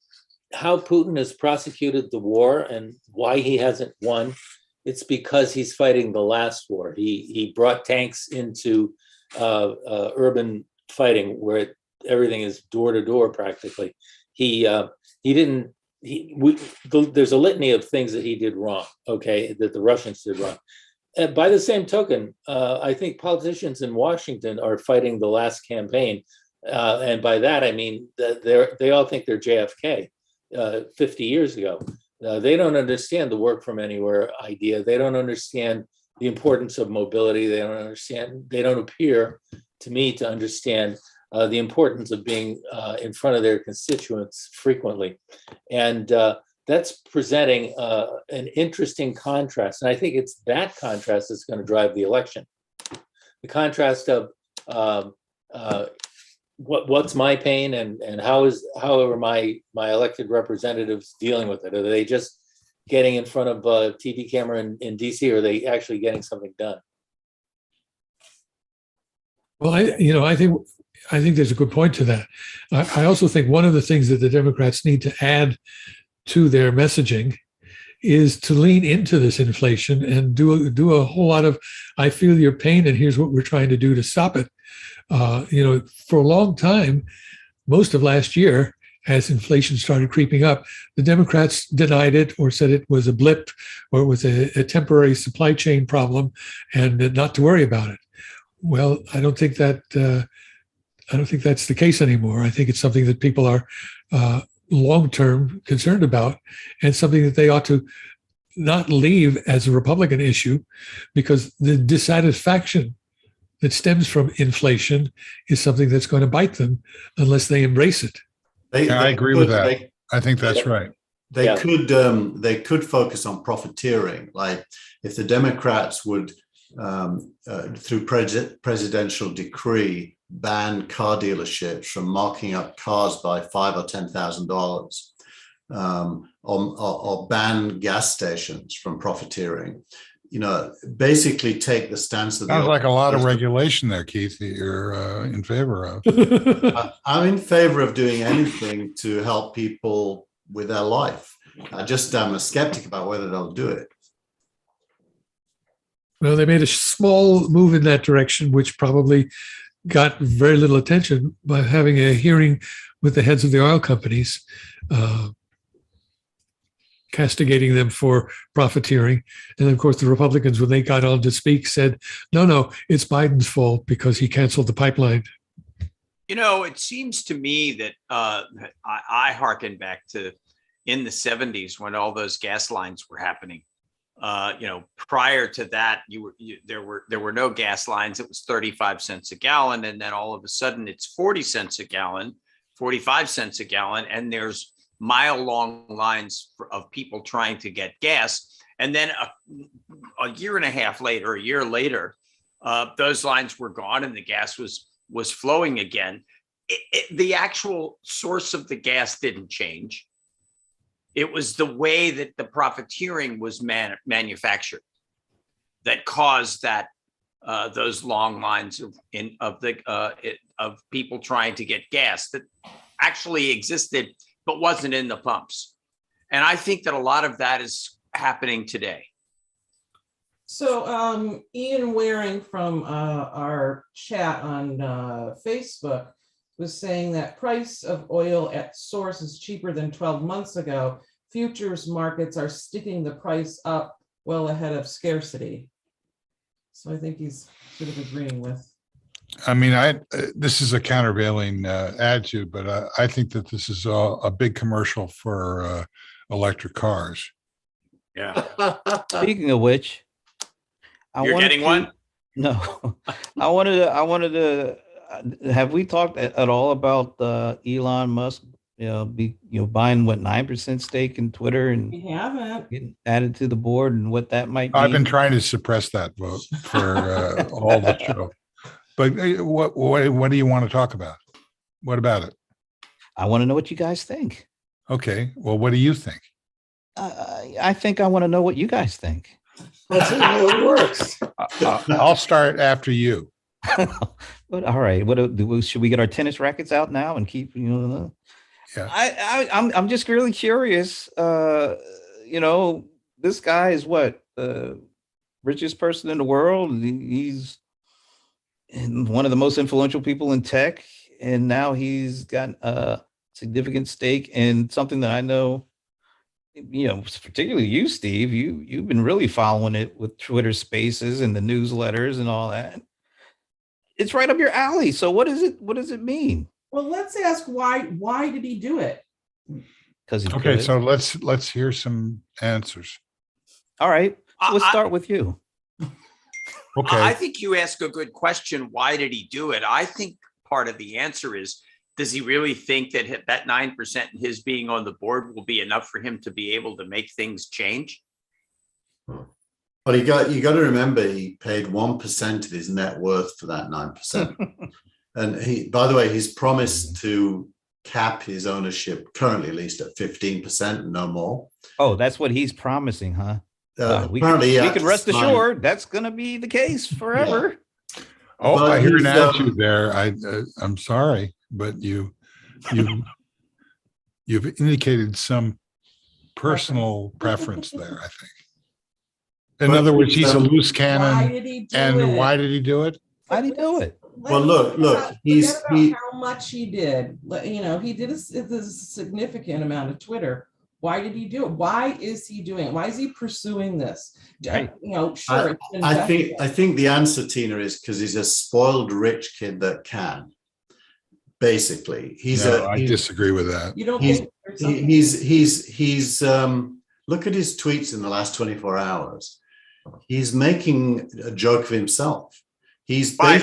Speaker 6: how Putin has prosecuted the war and why he hasn't won, it's because he's fighting the last war. He brought tanks into urban fighting where everything is door to door practically. There's a litany of things that he did wrong, okay, that the Russians did wrong. By the same token, I think politicians in Washington are fighting the last campaign. And by that, I mean that they all think they're JFK 50 years ago. They don't understand the work from anywhere idea. They don't understand the importance of mobility. They don't appear to me to understand the importance of being in front of their constituents frequently. And that's presenting an interesting contrast. And I think it's that contrast that's going to drive the election. The contrast of what's my pain and how are my elected representatives dealing with it? Are they just getting in front of a TV camera in DC, or are they actually getting something done?
Speaker 7: Well, I think there's a good point to that. I also think one of the things that the Democrats need to add to their messaging is to lean into this inflation and do a whole lot of, I feel your pain and here's what we're trying to do to stop it. For a long time, most of last year, as inflation started creeping up, the Democrats denied it or said it was a blip or it was a temporary supply chain problem and not to worry about it. Well, I don't think that's the case anymore. I think it's something that people are long-term concerned about, and something that they ought to not leave as a Republican issue, because the dissatisfaction that stems from inflation is something that's going to bite them unless they embrace it.
Speaker 4: I agree with that. I think that's right.
Speaker 5: They could focus on profiteering. Like if the Democrats would through presidential decree, ban car dealerships from marking up cars by $5,000 or $10,000, or ban gas stations from profiteering. Basically take the stance of
Speaker 4: Sounds like a lot of regulation there, Keith, that you're in favor of.
Speaker 5: I'm in favor of doing anything to help people with their life. I'm a skeptic about whether they'll do it.
Speaker 7: Well, they made a small move in that direction, which probably got very little attention by having a hearing with the heads of the oil companies, castigating them for profiteering. And of course, the Republicans, when they got on to speak, said, no, it's Biden's fault because he canceled the pipeline.
Speaker 3: It seems to me that I hearken back to in the 70s when all those gas lines were happening. Prior to that, there were no gas lines. It was 35 cents a gallon. And then all of a sudden it's 40 cents a gallon, 45 cents a gallon. And there's mile-long lines of people trying to get gas. And then a year and a half later, a year later, those lines were gone and the gas was flowing again. The actual source of the gas didn't change. It was the way that the profiteering was manufactured that caused that those long lines of people trying to get gas that actually existed but wasn't in the pumps. And I think that a lot of that is happening today.
Speaker 1: So Ian Waring from our chat on Facebook was saying that price of oil at source is cheaper than 12 months ago. Futures markets are sticking the price up well ahead of scarcity. So I think he's sort of agreeing with.
Speaker 4: I mean, this is a countervailing attitude, but I think that this is a big commercial for electric cars.
Speaker 3: Yeah.
Speaker 2: Speaking of which,
Speaker 3: You're getting one?
Speaker 2: No, I wanted to. Have we talked at all about Elon Musk? Buying what 9% stake in Twitter and
Speaker 1: We haven't.
Speaker 2: getting added to the board and what that might mean.
Speaker 4: I've been trying to suppress that vote for all the show. But what do you want to talk about? What about it?
Speaker 2: I want to know what you guys think.
Speaker 4: Okay. Well, what do you think?
Speaker 2: I think I want to know what you guys think.
Speaker 6: That's how it works.
Speaker 4: I'll start after you.
Speaker 2: But all right, should we get our tennis rackets out now and keep
Speaker 4: Yeah.
Speaker 2: I'm just really curious. This guy is what, the richest person in the world. He's one of the most influential people in tech, and now he's got a significant stake in something that I know. Particularly you, Steve. You've been really following it with Twitter Spaces and the newsletters and all that. It's right up your alley. So what is it? What does it mean?
Speaker 1: Well, let's ask why. Why did he do it?
Speaker 2: Because
Speaker 4: Okay, so let's hear some answers.
Speaker 2: All right, so let's start with you.
Speaker 4: Okay.
Speaker 3: I think you ask a good question. Why did he do it? I think part of the answer is, does he really think that that 9% and his being on the board will be enough for him to be able to make things change?
Speaker 5: Well, you got to remember, he paid 1% of his net worth for that 9%. And by the way, he's promised to cap his ownership currently at least at 15%, no more.
Speaker 2: Oh, that's what he's promising, huh? We
Speaker 5: Apparently,
Speaker 2: can rest assured that's going to be the case forever.
Speaker 5: Yeah.
Speaker 4: Oh,
Speaker 5: But
Speaker 4: I hear an
Speaker 5: he's,
Speaker 4: attitude there. I'm sorry, but you've indicated some personal preference there, I think. In other words, he's a loose
Speaker 1: Why
Speaker 4: cannon.
Speaker 1: did he do
Speaker 4: And
Speaker 1: it?
Speaker 4: why did he do it?
Speaker 2: Why did he do it?
Speaker 5: Well, look,
Speaker 1: Forget about how much he did. He did a significant amount of Twitter. Why did he do it? Why is he doing it? Why is he pursuing this?
Speaker 2: Right.
Speaker 1: Sure.
Speaker 5: I think the answer, Tina, is because he's a spoiled rich kid that can. Basically,
Speaker 4: I disagree with that.
Speaker 1: You don't
Speaker 5: he's-
Speaker 1: think there's something-
Speaker 5: he's look at his tweets in the last 24 hours. He's making a joke of himself. He's
Speaker 3: By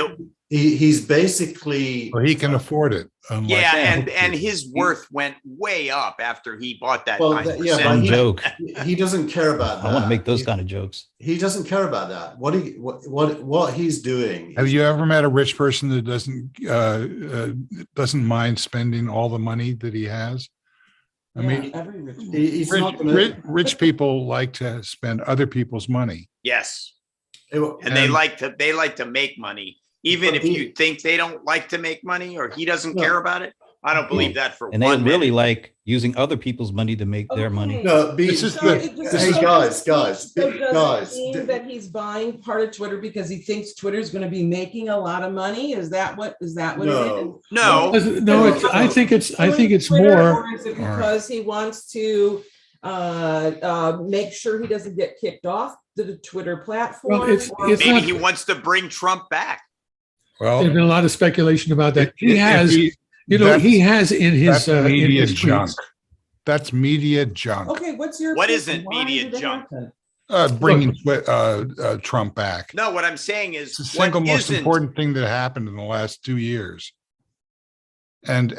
Speaker 5: he's basically,
Speaker 4: Well, he can afford it. unlike
Speaker 3: Yeah,
Speaker 4: most
Speaker 3: and
Speaker 4: people.
Speaker 3: his worth went way up after he bought that
Speaker 5: Well,
Speaker 3: 9%.
Speaker 5: yeah, but
Speaker 2: Some joke.
Speaker 5: he doesn't care about that.
Speaker 2: I want to make those kind of jokes.
Speaker 5: He doesn't care about that. What he's doing.
Speaker 4: Have
Speaker 5: is-
Speaker 4: you ever met a rich person that doesn't mind spending all the money that he has? I
Speaker 1: Yeah,
Speaker 4: mean,
Speaker 1: every rich man.
Speaker 5: He's not gonna.
Speaker 4: rich people like to spend other people's money.
Speaker 3: Yes,
Speaker 5: it-
Speaker 3: and they
Speaker 4: And-
Speaker 3: like to make money, even
Speaker 5: But
Speaker 3: if
Speaker 5: he-
Speaker 3: you think they don't like to make money or he doesn't
Speaker 5: No.
Speaker 3: care about it. I don't believe that for
Speaker 2: And they
Speaker 3: one
Speaker 2: really
Speaker 3: minute.
Speaker 2: like using other people's money to make their money.
Speaker 1: Okay.
Speaker 5: No,
Speaker 4: This is
Speaker 1: So
Speaker 4: the-
Speaker 1: it does-
Speaker 5: hey,
Speaker 1: so
Speaker 5: guys,
Speaker 1: does it
Speaker 5: guys,
Speaker 1: mean that he's buying part of Twitter because he thinks Twitter's going to be making a lot of money? Is that what it is?
Speaker 5: No.
Speaker 3: No,
Speaker 7: No, I think it's
Speaker 1: Twitter,
Speaker 7: more.
Speaker 1: Or is it
Speaker 4: All right.
Speaker 1: because he wants to make sure he doesn't get kicked off the Twitter platform?
Speaker 7: Well, it's
Speaker 1: or-
Speaker 3: maybe
Speaker 7: not-
Speaker 3: he wants to bring Trump back.
Speaker 4: Well,
Speaker 7: There's been a lot of speculation about that. He
Speaker 4: if
Speaker 7: has,
Speaker 4: he-
Speaker 7: he
Speaker 4: that's-
Speaker 7: has in his
Speaker 4: that's media
Speaker 7: in his
Speaker 4: junk.
Speaker 7: tweets.
Speaker 4: That's media junk.
Speaker 1: Okay, what's your
Speaker 3: What
Speaker 1: opinion?
Speaker 3: isn't
Speaker 1: Why
Speaker 3: media
Speaker 1: did it
Speaker 3: junk?
Speaker 1: happen?
Speaker 4: Bringing Trump back.
Speaker 3: No, what I'm saying is
Speaker 4: It's the
Speaker 3: what
Speaker 4: single most
Speaker 3: isn't-
Speaker 4: important thing that happened in the last 2 years. And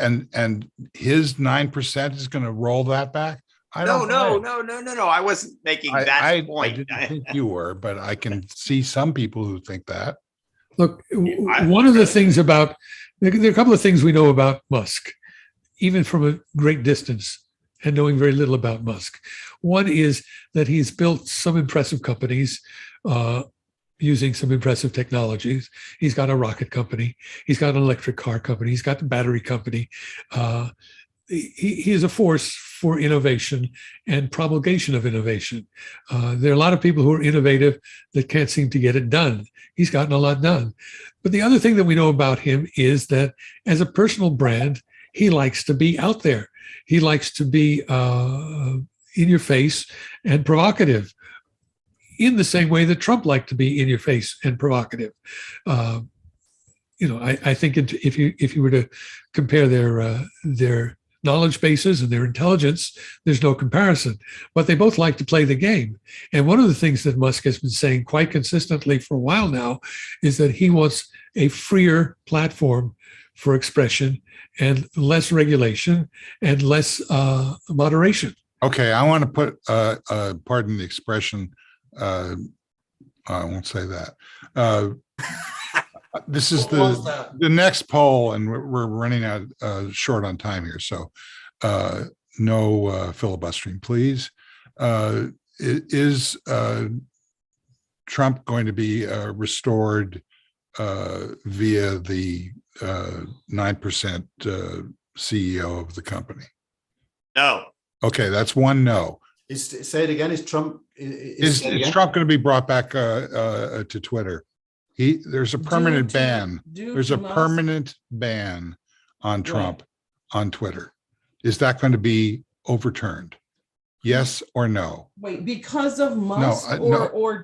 Speaker 4: his 9% is going to roll that back. I
Speaker 3: No,
Speaker 4: don't.
Speaker 3: no. I wasn't making that
Speaker 4: I
Speaker 3: point.
Speaker 4: didn't think you were, but I can see some people who think that.
Speaker 7: Look,
Speaker 3: I-
Speaker 7: one of the things about there are a couple of things we know about Musk, even from a great distance and knowing very little about Musk. One is that he's built some impressive companies using some impressive technologies. He's got a rocket company. He's got an electric car company. He's got the battery company. He is a force for innovation and promulgation of innovation. There are a lot of people who are innovative that can't seem to get it done. He's gotten a lot done. But the other thing that we know about him is that as a personal brand, he likes to be out there. He likes to be in your face and provocative in the same way that Trump liked to be in your face and provocative. I think if you were to compare their knowledge bases and their intelligence, there's no comparison. But they both like to play the game. And one of the things that Musk has been saying quite consistently for a while now is that he wants a freer platform for expression and less regulation and less moderation.
Speaker 4: Okay, I want to put, pardon the expression, I won't say that. This is
Speaker 1: What was that?
Speaker 4: the next poll, and we're running out short on time here, so no filibustering, please. Is Trump going to be restored via the 9% CEO of the company?
Speaker 3: No.
Speaker 4: Okay, that's one no.
Speaker 5: Say it again. Is Trump?
Speaker 4: Is Trump going to be brought back to Twitter? There's a permanent ban. There's a permanent ban on Trump on Twitter. Is that going to be overturned? Yes or no?
Speaker 1: Wait, because of Musk
Speaker 4: no.
Speaker 1: or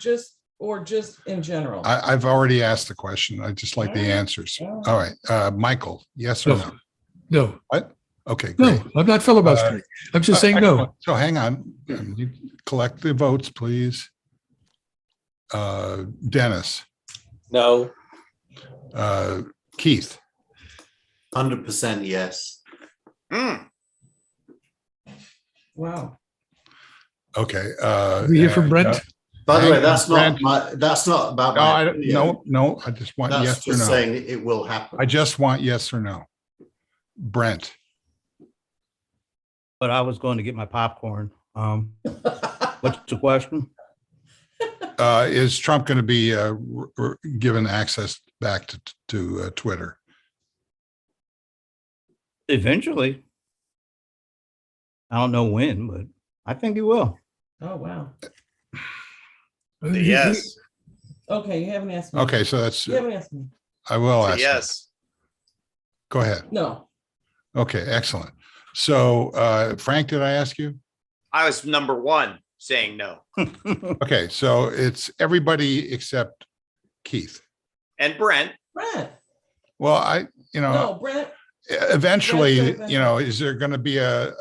Speaker 1: just in general?
Speaker 4: I've already asked the question. I just like the
Speaker 1: All right.
Speaker 4: answers.
Speaker 1: All
Speaker 4: All right, Michael, yes or no?
Speaker 7: No,
Speaker 4: Okay, great.
Speaker 7: no, I'm not filibustering. I'm just saying no.
Speaker 4: Excellent. So hang on, you collect the votes, please. Dennis,
Speaker 6: No,
Speaker 4: Keith,
Speaker 5: 100% yes.
Speaker 3: Hmm.
Speaker 1: Wow.
Speaker 4: okay.
Speaker 7: We hear from
Speaker 4: and,
Speaker 7: Brent.
Speaker 5: By the
Speaker 4: Hang
Speaker 5: way,
Speaker 4: on,
Speaker 5: that's not about
Speaker 4: No,
Speaker 5: my
Speaker 4: I don't,
Speaker 5: opinion.
Speaker 4: no, I just want
Speaker 5: That's
Speaker 4: yes or
Speaker 5: just
Speaker 4: no.
Speaker 5: saying it will happen.
Speaker 4: I just want yes or no. Brent,
Speaker 2: But I was going to get my popcorn. What's the question?
Speaker 4: is Trump going to be given access back to Twitter?
Speaker 2: Eventually. I don't know when, but I think he will.
Speaker 1: Oh, wow.
Speaker 3: Yes.
Speaker 1: Okay, you haven't asked me.
Speaker 4: Okay, so that's,
Speaker 1: You haven't asked me.
Speaker 4: I will ask. you.
Speaker 3: Yes.
Speaker 4: Go ahead.
Speaker 1: No.
Speaker 4: Okay, excellent. So Frank, did I ask you?
Speaker 3: I was number one saying no.
Speaker 4: Okay, so it's everybody except Keith.
Speaker 3: And Brent,
Speaker 1: Brent.
Speaker 4: Well,
Speaker 1: No, Brent.
Speaker 4: eventually,
Speaker 1: Brent.
Speaker 4: is there going to be a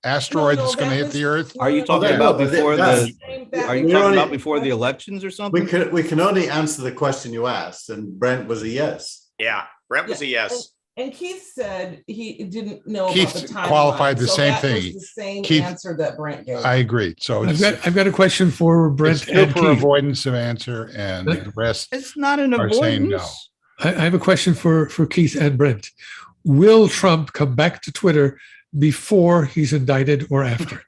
Speaker 4: asteroid
Speaker 1: No,
Speaker 4: that's going to
Speaker 1: that
Speaker 4: hit
Speaker 1: was-
Speaker 4: the earth?
Speaker 2: Are you
Speaker 1: no,
Speaker 2: talking
Speaker 1: that-
Speaker 2: about
Speaker 5: no, but
Speaker 2: before
Speaker 5: that's-
Speaker 2: the
Speaker 1: Same think that
Speaker 2: Are you
Speaker 5: We're
Speaker 2: talking
Speaker 5: only-
Speaker 2: about before the elections or
Speaker 5: We
Speaker 2: something?
Speaker 5: can only answer the question you asked, and Brent was a yes.
Speaker 3: Yeah, Brent was a yes.
Speaker 1: And Keith said he didn't know about
Speaker 4: Keith
Speaker 1: the timeline.
Speaker 4: qualified the
Speaker 1: so
Speaker 4: same
Speaker 1: that was
Speaker 4: thing.
Speaker 1: the same
Speaker 4: Keith-
Speaker 1: answer that Brent gave.
Speaker 4: I agree. So
Speaker 7: I've got a question for Brent
Speaker 4: it's still
Speaker 7: and
Speaker 4: for
Speaker 7: Keith.
Speaker 4: avoidance of answer, and the rest.
Speaker 2: It's not an
Speaker 4: are saying no.
Speaker 2: avoidance.
Speaker 7: I have a question for Keith and Brent. Will Trump come back to Twitter before he's indicted or after?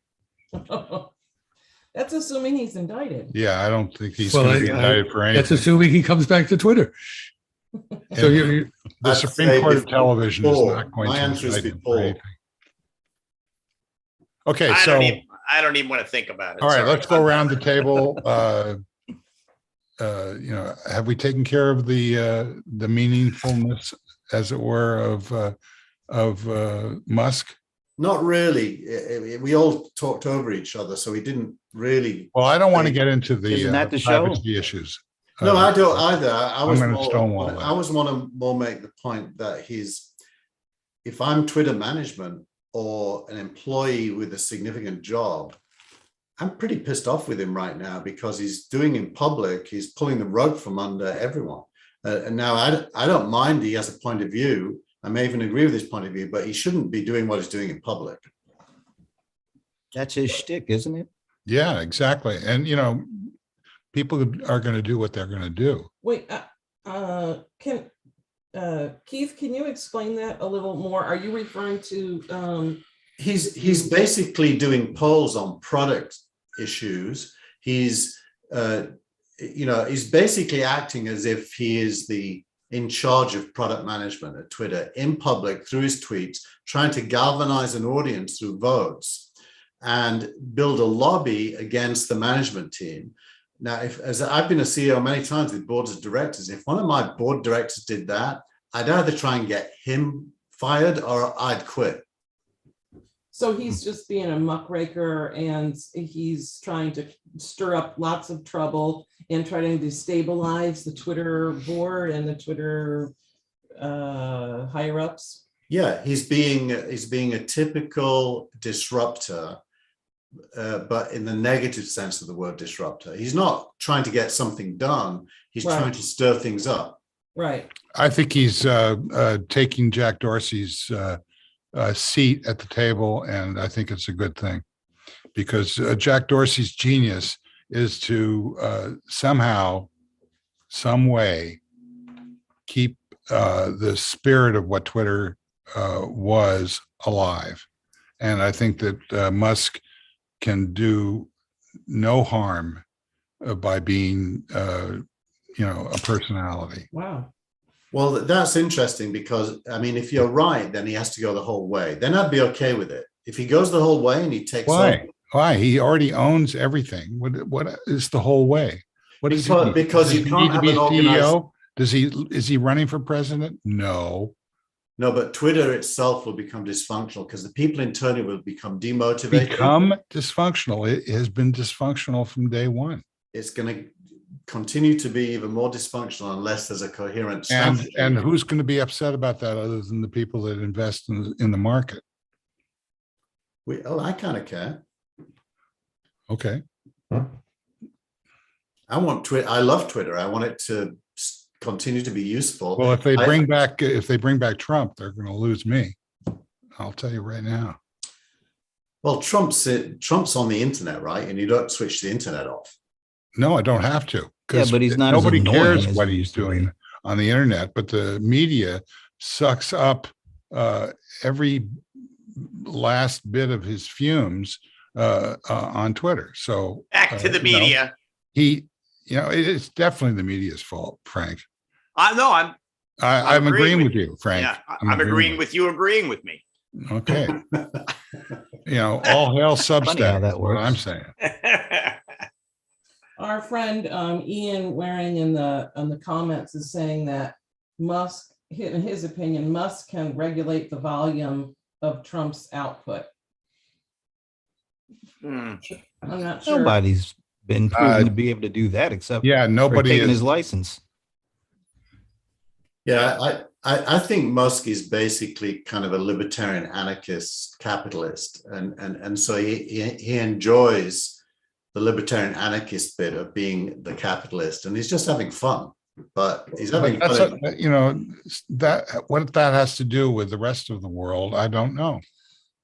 Speaker 1: That's assuming he's indicted.
Speaker 4: Yeah, I don't think he's
Speaker 7: Well,
Speaker 4: going to be
Speaker 7: I-
Speaker 4: indicted for
Speaker 7: That's
Speaker 4: anything.
Speaker 7: assuming he comes back to Twitter. So
Speaker 4: And
Speaker 7: you're
Speaker 4: the
Speaker 5: I'd
Speaker 4: Supreme
Speaker 5: say
Speaker 4: Court of
Speaker 5: before.
Speaker 4: Television is not going
Speaker 5: My
Speaker 4: to
Speaker 5: answer is
Speaker 4: indict him for
Speaker 5: before.
Speaker 4: anything. Okay,
Speaker 3: I
Speaker 4: so
Speaker 3: don't even want to think about it.
Speaker 4: all right,
Speaker 3: Sorry.
Speaker 4: let's go around the table. Have we taken care of the meaningfulness, as it were, of Musk?
Speaker 5: Not really. We all talked over each other, so we didn't really.
Speaker 4: Well, I don't want to get into the
Speaker 2: Isn't that the show?
Speaker 4: privacy issues.
Speaker 5: No, I don't either. I was
Speaker 4: gonna
Speaker 5: more,
Speaker 4: stonewall that.
Speaker 5: I was want to more make the point that if I'm Twitter management or an employee with a significant job, I'm pretty pissed off with him right now because he's doing in public, he's pulling the rug from under everyone. And now I don't mind he has a point of view. I may even agree with his point of view, but he shouldn't be doing what he's doing in public.
Speaker 2: That's his shtick, isn't it?
Speaker 4: Yeah, exactly. And, people are going to do what they're going to do.
Speaker 1: Wait, Keith, can you explain that a little more? Are you referring to?
Speaker 5: He's basically doing polls on product issues. He's basically acting as if he is in charge of product management at Twitter in public through his tweets, trying to galvanize an audience through votes and build a lobby against the management team. Now, as I've been a CEO many times with boards of directors, if one of my board directors did that, I'd either try and get him fired or I'd quit.
Speaker 1: So he's just being a muckraker and he's trying to stir up lots of trouble and trying to destabilize the Twitter board and the Twitter higher ups.
Speaker 5: Yeah, he's being a typical disruptor, but in the negative sense of the word disruptor. He's not trying to get something done. He's
Speaker 1: Right.
Speaker 5: trying to stir things up.
Speaker 1: Right.
Speaker 4: I think he's taking Jack Dorsey's seat at the table, and I think it's a good thing because Jack Dorsey's genius is to somehow, some way, keep the spirit of what Twitter was alive. And I think that Musk can do no harm by being, a personality.
Speaker 1: Wow.
Speaker 5: Well, that's interesting because, if you're right, then he has to go the whole way. Then I'd be okay with it. If he goes the whole way and he takes
Speaker 4: Why?
Speaker 5: over,
Speaker 4: Why? He already owns everything. What is the whole way? What is he?
Speaker 5: because
Speaker 4: Does
Speaker 5: you
Speaker 4: he
Speaker 5: can't
Speaker 4: need to
Speaker 5: have
Speaker 4: be
Speaker 5: an organized.
Speaker 4: CEO? Is he running for president? No.
Speaker 5: No, but Twitter itself will become dysfunctional because the people internally will become demotivated.
Speaker 4: Become dysfunctional. It has been dysfunctional from day one.
Speaker 5: It's going to continue to be even more dysfunctional unless there's a coherent strategy.
Speaker 4: And who's going to be upset about that other than the people that invest in the market?
Speaker 5: I kind of care.
Speaker 4: Okay.
Speaker 5: I want Twitter. I love Twitter. I want it to continue to be useful.
Speaker 4: Well, if they bring back Trump, they're going to lose me. I'll tell you right now.
Speaker 5: Well, Trump's on the internet, right? And you don't switch the internet off.
Speaker 4: No, I don't have to.
Speaker 2: Yeah, but he's not as
Speaker 4: Nobody
Speaker 2: annoying
Speaker 4: cares
Speaker 2: as
Speaker 4: what
Speaker 2: he
Speaker 4: he's
Speaker 2: used to be.
Speaker 4: doing on the internet, but the media sucks up every last bit of his fumes on Twitter. So
Speaker 3: Back to the media.
Speaker 4: It's definitely the media's fault, Frank.
Speaker 3: I'm
Speaker 4: I'm agreeing with you, Frank.
Speaker 3: Yeah, I'm agreeing with you, agreeing with me.
Speaker 4: Okay. All hail
Speaker 2: Funny how
Speaker 4: Substack.
Speaker 2: that
Speaker 4: That's what I'm
Speaker 2: works.
Speaker 4: saying.
Speaker 1: Our friend Ian Waring in the comments is saying that Musk, in his opinion, Musk can regulate the volume of Trump's output.
Speaker 3: Hmm.
Speaker 1: I'm not sure.
Speaker 2: Nobody's been proven to be able to do that except
Speaker 4: Yeah,
Speaker 2: for
Speaker 4: nobody
Speaker 2: taking
Speaker 4: is.
Speaker 2: his license.
Speaker 5: Yeah, I think Musk is basically kind of a libertarian anarchist capitalist, and so he enjoys the libertarian anarchist bit of being the capitalist, and he's just having fun. But he's having
Speaker 4: But
Speaker 5: fun.
Speaker 4: that what that has to do with the rest of the world, I don't know.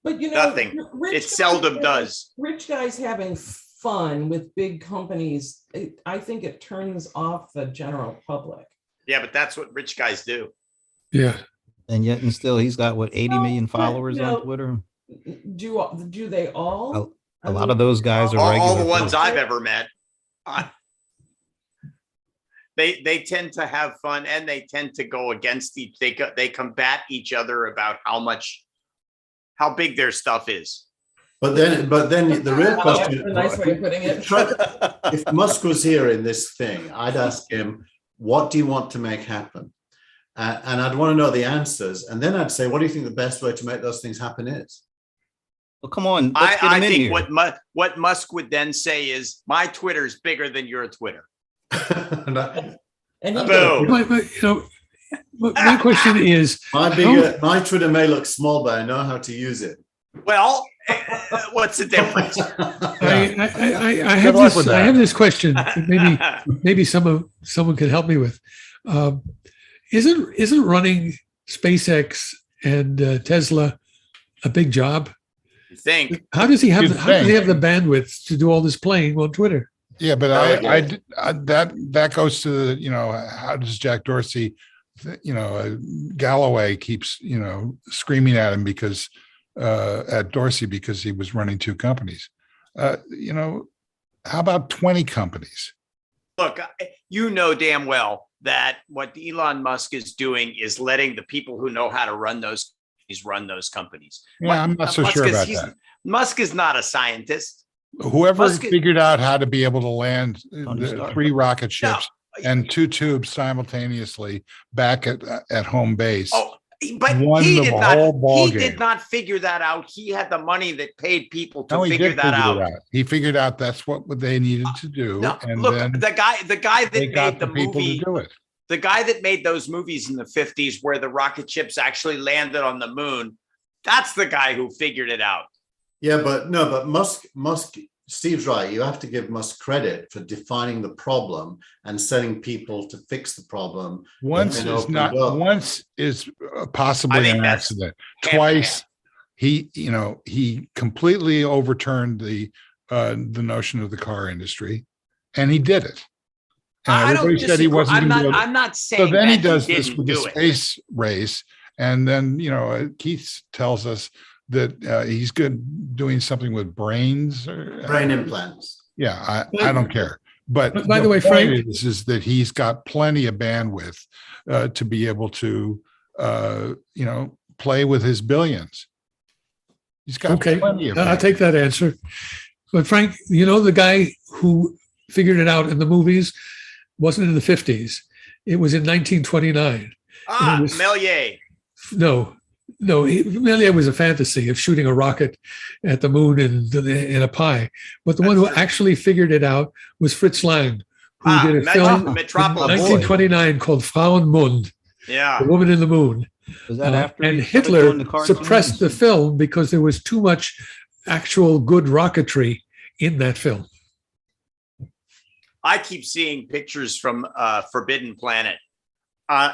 Speaker 1: But you know,
Speaker 3: Nothing.
Speaker 1: rich
Speaker 3: It
Speaker 1: guys
Speaker 3: seldom
Speaker 1: having-
Speaker 3: does.
Speaker 1: Rich guys having fun with big companies, I think it turns off the general public.
Speaker 3: Yeah, but that's what rich guys do.
Speaker 7: Yeah.
Speaker 2: And yet and still, he's got what 80
Speaker 1: No,
Speaker 2: million
Speaker 1: but,
Speaker 2: followers
Speaker 1: you
Speaker 2: on
Speaker 1: know,
Speaker 2: Twitter.
Speaker 1: Do they all?
Speaker 2: A lot of those guys are
Speaker 3: All the
Speaker 2: regular
Speaker 3: ones
Speaker 2: folks.
Speaker 3: I've ever met. They tend to have fun, and they tend to go against they combat each other about how big their stuff is.
Speaker 5: But then the real
Speaker 1: That's
Speaker 5: question,
Speaker 1: a nice way of putting it.
Speaker 5: if Musk was here in this thing, I'd ask him, what do you want to make happen? And I'd want to know the answers. And then I'd say, what do you think the best way to make those things happen is?
Speaker 2: Well, come on. Let's get
Speaker 3: I
Speaker 2: him in
Speaker 3: think
Speaker 2: here.
Speaker 3: what Musk would then say is, my Twitter's bigger than your Twitter.
Speaker 1: And he-
Speaker 3: Boom.
Speaker 7: My question is,
Speaker 5: My Twitter may look small, but I know how to use it.
Speaker 3: Well, what's the difference?
Speaker 7: I
Speaker 4: Good luck with
Speaker 7: I
Speaker 4: that.
Speaker 7: have this question. That maybe someone can help me with. Isn't running SpaceX and Tesla a big job?
Speaker 3: You think?
Speaker 7: How does he have
Speaker 4: You'd
Speaker 7: the bandwidth to do all this playing on Twitter?
Speaker 4: Yeah, but
Speaker 5: Okay.
Speaker 4: that goes to how does Jack Dorsey, Galloway keeps screaming at him because at Dorsey because he was running two companies. How about 20 companies?
Speaker 3: Look, you know damn well that what Elon Musk is doing is letting the people who know how to run those companies run those companies.
Speaker 4: Yeah, I'm not so sure about that.
Speaker 3: Musk is not a scientist.
Speaker 4: Whoever
Speaker 3: Musk is-
Speaker 4: figured out how to be able to land
Speaker 2: Tony
Speaker 4: the
Speaker 2: Stark.
Speaker 4: 3 rocket ships
Speaker 3: No.
Speaker 4: and 2 tubes simultaneously back at home base.
Speaker 3: Oh, but
Speaker 4: Won
Speaker 3: he
Speaker 4: the
Speaker 3: did
Speaker 4: whole
Speaker 3: not.
Speaker 4: ball
Speaker 3: He
Speaker 4: game.
Speaker 3: did not figure that out. He had the money that paid people to
Speaker 4: No, he
Speaker 3: figure
Speaker 4: did
Speaker 3: that
Speaker 4: figure
Speaker 3: out.
Speaker 4: it out. He figured out that's what they needed to do,
Speaker 3: No,
Speaker 4: and
Speaker 3: look,
Speaker 4: then
Speaker 3: the guy
Speaker 4: they
Speaker 3: that
Speaker 4: got
Speaker 3: made
Speaker 4: the
Speaker 3: the
Speaker 4: people
Speaker 3: movie,
Speaker 4: to do it.
Speaker 3: the guy that made those movies in the 50s where the rocket ships actually landed on the moon, that's the guy who figured it out.
Speaker 5: Yeah, but Musk, Steve's right. You have to give Musk credit for defining the problem and setting people to fix the problem.
Speaker 4: Once
Speaker 5: then
Speaker 4: is
Speaker 5: opened
Speaker 4: not.
Speaker 5: up.
Speaker 4: Once is
Speaker 3: I
Speaker 4: possibly
Speaker 3: think
Speaker 4: an
Speaker 3: that's
Speaker 4: accident.
Speaker 3: half and
Speaker 4: Twice,
Speaker 3: half.
Speaker 4: he completely overturned the notion of the car industry, and he did it. And
Speaker 3: I don't
Speaker 4: everybody said he
Speaker 3: disagree.
Speaker 4: wasn't
Speaker 3: I'm
Speaker 4: going to
Speaker 3: not.
Speaker 4: do it.
Speaker 3: I'm not
Speaker 4: So
Speaker 3: saying
Speaker 4: then he
Speaker 3: that
Speaker 4: does
Speaker 3: he
Speaker 4: this
Speaker 3: didn't
Speaker 4: with the
Speaker 3: do it.
Speaker 4: space race, and then Keith tells us that he's good doing something with brains.
Speaker 5: Brain implants.
Speaker 4: Yeah, I don't care. But
Speaker 7: By the way,
Speaker 4: point
Speaker 7: Frank-
Speaker 4: is that he's got plenty of bandwidth to be able to, play with his billions. He's got
Speaker 7: Okay,
Speaker 4: plenty of.
Speaker 7: I'll
Speaker 4: bandwidth.
Speaker 7: take that answer. But Frank, the guy who figured it out in the movies wasn't in the 50s. It was in 1929.
Speaker 3: Ah,
Speaker 7: It was-
Speaker 3: Melier.
Speaker 7: No, Melia was a fantasy of shooting a rocket at the moon in a pie. But the one who actually figured it out was Fritz Lang, who did a film in
Speaker 3: Metropolis.
Speaker 7: 1929 called Frauenmund,
Speaker 3: Yeah.
Speaker 7: The Woman in the Moon.
Speaker 2: Was that after
Speaker 7: And
Speaker 2: he started
Speaker 7: Hitler
Speaker 2: doing the cartoons?
Speaker 7: suppressed the film because there was too much actual good rocketry in that film.
Speaker 3: I keep seeing pictures from Forbidden Planet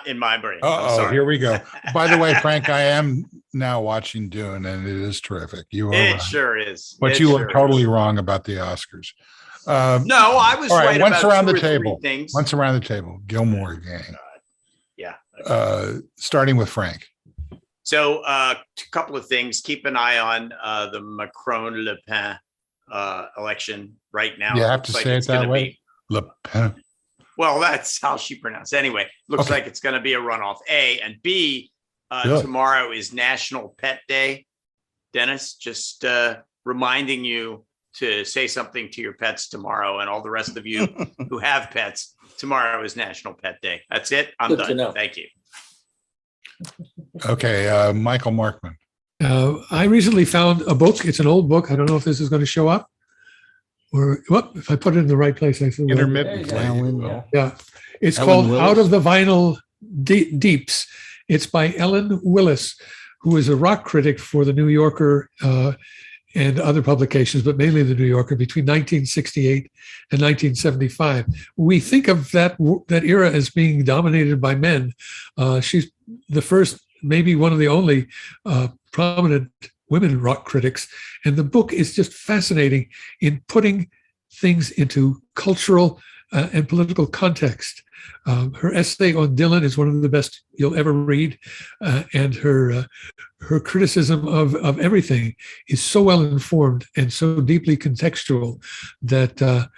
Speaker 3: in my brain. I'm
Speaker 4: Oh,
Speaker 3: sorry.
Speaker 4: here we go. By the way, Frank, I am now watching Dune, and it is terrific. You are,
Speaker 3: It
Speaker 4: right.
Speaker 3: sure is.
Speaker 4: But
Speaker 3: It
Speaker 4: you
Speaker 3: sure
Speaker 4: are totally
Speaker 3: is.
Speaker 4: wrong about the Oscars.
Speaker 3: No, I was
Speaker 4: All right,
Speaker 3: right
Speaker 4: once
Speaker 3: about
Speaker 4: around
Speaker 3: two
Speaker 4: the
Speaker 3: or three
Speaker 4: table.
Speaker 3: things.
Speaker 4: Once around the table, Gilmore gang.
Speaker 3: Yeah.
Speaker 4: Starting with Frank.
Speaker 3: So a couple of things. Keep an eye on the Macron-Le Pen election right now.
Speaker 4: You have
Speaker 3: Looks
Speaker 4: to
Speaker 3: like
Speaker 4: say
Speaker 3: it's
Speaker 4: it that
Speaker 3: gonna
Speaker 4: way?
Speaker 3: be-
Speaker 4: Le Pen.
Speaker 3: Well, that's how she pronounced it. Anyway, looks
Speaker 4: Okay.
Speaker 3: like it's going to be a runoff. A and B,
Speaker 4: Good.
Speaker 3: tomorrow is National Pet Day. Dennis, just reminding you to say something to your pets tomorrow, and all the rest of you who have pets, tomorrow is National Pet Day. That's it. I'm
Speaker 6: Good to
Speaker 3: done.
Speaker 6: know.
Speaker 3: Thank you.
Speaker 4: Okay, Michael Markman.
Speaker 7: I recently found a book. It's an old book. I don't know if this is going to show up. Or if I put it in the right place, I think. it will.
Speaker 4: Intermittently.
Speaker 2: Alan,
Speaker 4: Well,
Speaker 2: yeah.
Speaker 7: Yeah, it's
Speaker 2: Ellen
Speaker 7: called
Speaker 2: Willis?
Speaker 7: Out of the Vinyl Deeps. It's by Ellen Willis, who is a rock critic for the New Yorker and other publications, but mainly the New Yorker, between 1968 and 1975. We think of that era as being dominated by men. She's the first, maybe one of the only prominent women rock critics. And the book is just fascinating in putting things into cultural and political context. Her essay on Dylan is one of the best you'll ever read, and her criticism of everything is so well informed and so deeply contextual that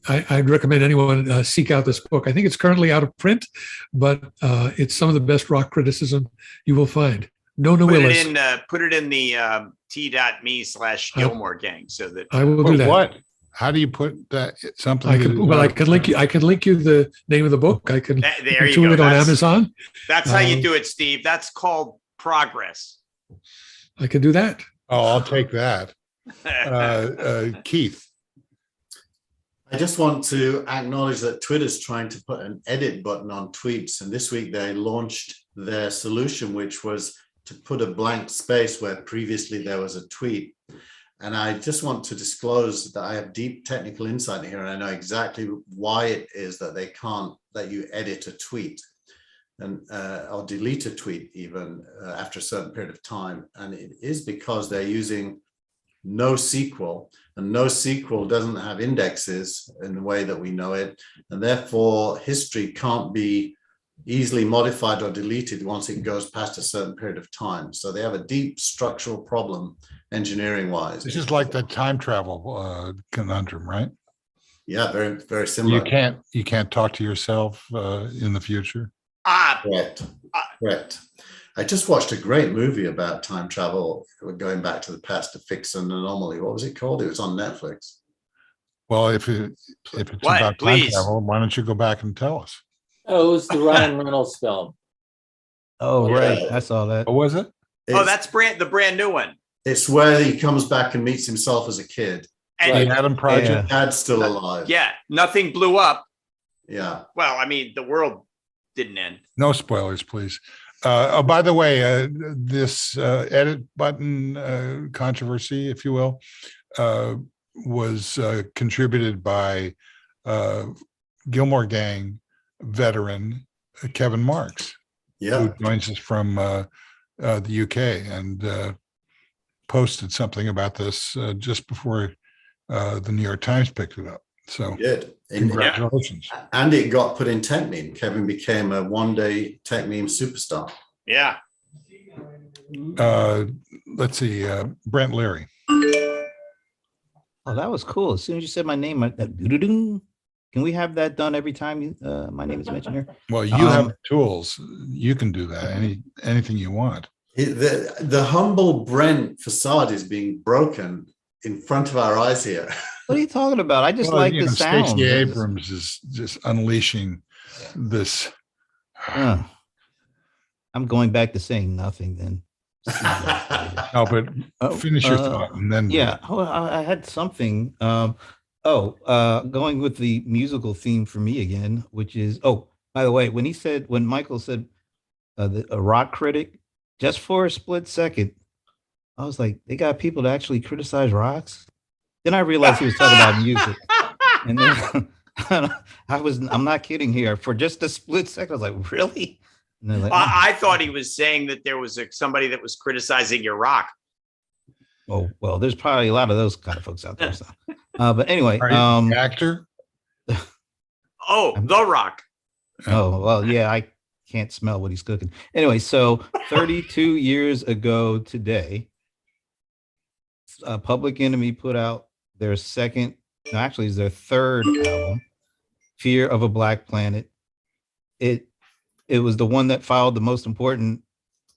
Speaker 7: I'd recommend anyone seek out this book. I think it's currently out of print, but it's some of the best rock criticism you will find. Nona Willis.
Speaker 3: Put it in the t.me/Gillmor gang so that
Speaker 7: I will do that.
Speaker 4: What? How do you put that? Something.
Speaker 7: I can link you. I can link you the name of the book. I can
Speaker 3: there you
Speaker 7: do
Speaker 3: go.
Speaker 7: it on Amazon.
Speaker 3: That's how you do it, Steve. That's called progress.
Speaker 7: I can do that.
Speaker 4: Oh, I'll take that. Keith.
Speaker 5: I just want to acknowledge that Twitter's trying to put an edit button on tweets. And this week they launched their solution, which was to put a blank space where previously there was a tweet. And I just want to disclose that I have deep technical insight here, and I know exactly why it is that they can't let you edit a tweet and or delete a tweet even after a certain period of time. And it is because they're using NoSQL, and NoSQL doesn't have indexes in the way that we know it, and therefore history can't be easily modified or deleted once it goes past a certain period of time. So they have a deep structural problem engineering wise.
Speaker 4: This is like the time travel conundrum, right?
Speaker 5: Yeah, very, very similar.
Speaker 4: You can't talk to yourself in the future.
Speaker 5: Correct. Correct. I just watched a great movie about time travel, going back to the past to fix an anomaly. What was it called? It was on Netflix.
Speaker 4: Well, if it's about time travel, why don't you go back and tell us?
Speaker 6: Oh, it was the Ryan Reynolds film.
Speaker 2: Oh,
Speaker 5: Yeah.
Speaker 2: right. I saw that.
Speaker 4: What was it?
Speaker 3: That's the brand new one.
Speaker 5: It's where he comes back and meets himself as a kid.
Speaker 3: And
Speaker 4: The Adam Project.
Speaker 5: Dad's still alive.
Speaker 3: yeah, nothing blew up.
Speaker 5: Yeah.
Speaker 3: Well, I mean, the world didn't end.
Speaker 4: No spoilers, please. By the way, this edit button controversy, if you will, was contributed by Gillmor Gang veteran Kevin Marks,
Speaker 5: Yeah.
Speaker 4: who joins us from the UK and posted something about this just before the New York Times picked it up. So
Speaker 5: Good.
Speaker 4: congratulations.
Speaker 5: And it got put in tech meme. Kevin became a one-day tech meme superstar.
Speaker 3: Yeah.
Speaker 4: Let's see, Brent Leary.
Speaker 2: Oh, that was cool. As soon as you said my name, can we have that done every time my name is mentioned here?
Speaker 4: Well, you have tools. You can do that. Anything you want.
Speaker 5: The humble Brent facade is being broken in front of our eyes here.
Speaker 2: What are you talking about? I just like the sound.
Speaker 4: Stacey Abrams is just unleashing this.
Speaker 2: I'm going back to saying nothing then.
Speaker 4: No, but finish your thought and then.
Speaker 2: Yeah, I had something. Going with the musical theme for me again, which is, by the way, when Michael said a rock critic, just for a split second, I was like, they got people to actually criticize rocks. Then I realized he was talking about music. And then I'm not kidding here. For just a split second, I was like, really? And like,
Speaker 3: I thought he was saying that there was somebody that was criticizing your rock.
Speaker 2: oh, well, there's probably a lot of those kind of folks out there. So. But anyway,
Speaker 4: Are you an actor?
Speaker 3: Oh, The Rock.
Speaker 2: oh, well, yeah, I can't smell what he's cooking. Anyway, so 32 years ago today, Public Enemy put out their it's their third album, Fear of a Black Planet. It was the one that followed the most important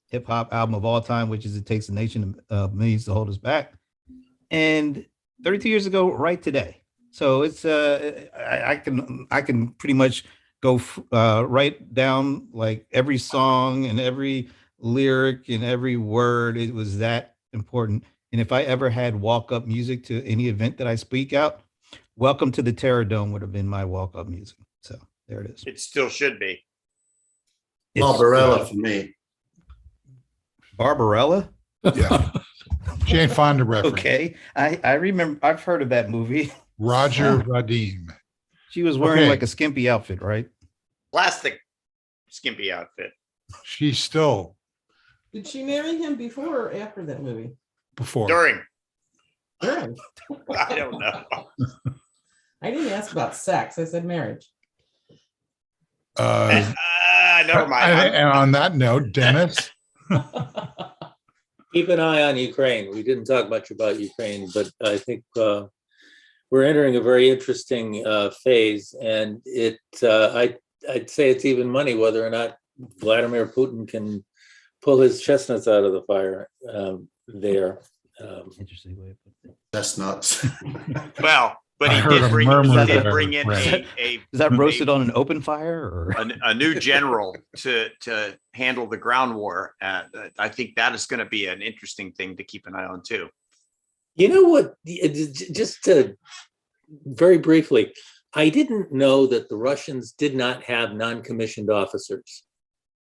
Speaker 2: hip hop album of all time, which is It Takes a Nation of Millions to Hold Us Back. And 32 years ago, right today. So it's I can pretty much go write down like every song and every lyric and every word. It was that important. And if I ever had walk-up music to any event that I speak out, Welcome to the Terror Dome would have been my walk-up music. So there it is.
Speaker 3: It still should be.
Speaker 5: Barbarella for me.
Speaker 2: Barbarella?
Speaker 4: Yeah. Jane Fonda reference.
Speaker 2: Okay, I remember. I've heard of that movie.
Speaker 4: Roger Vadim.
Speaker 2: She was wearing
Speaker 4: Okay.
Speaker 2: like a skimpy outfit, right?
Speaker 3: Plastic skimpy outfit.
Speaker 4: She's still
Speaker 1: Did she marry him before or after that movie?
Speaker 4: before.
Speaker 3: During.
Speaker 1: During.
Speaker 3: I don't know.
Speaker 1: I didn't ask about sex. I said marriage.
Speaker 3: Never mind.
Speaker 4: And on that note, Dennis,
Speaker 6: Keep an eye on Ukraine. We didn't talk much about Ukraine, but I think we're entering a very interesting phase, and I'd say it's even money whether or not Vladimir Putin can pull his chestnuts out of the fire there.
Speaker 2: Interesting way.
Speaker 5: That's nuts.
Speaker 3: Well, but
Speaker 4: I
Speaker 3: he
Speaker 4: heard
Speaker 3: did
Speaker 4: a
Speaker 3: bring,
Speaker 4: murmur
Speaker 3: he did
Speaker 4: there,
Speaker 3: bring in
Speaker 4: Brad.
Speaker 3: a
Speaker 2: Is that roasted on an open fire or?
Speaker 3: a new general to handle the ground war. I think that is going to be an interesting thing to keep an eye on too.
Speaker 6: You know what? Just to very briefly, I didn't know that the Russians did not have non-commissioned officers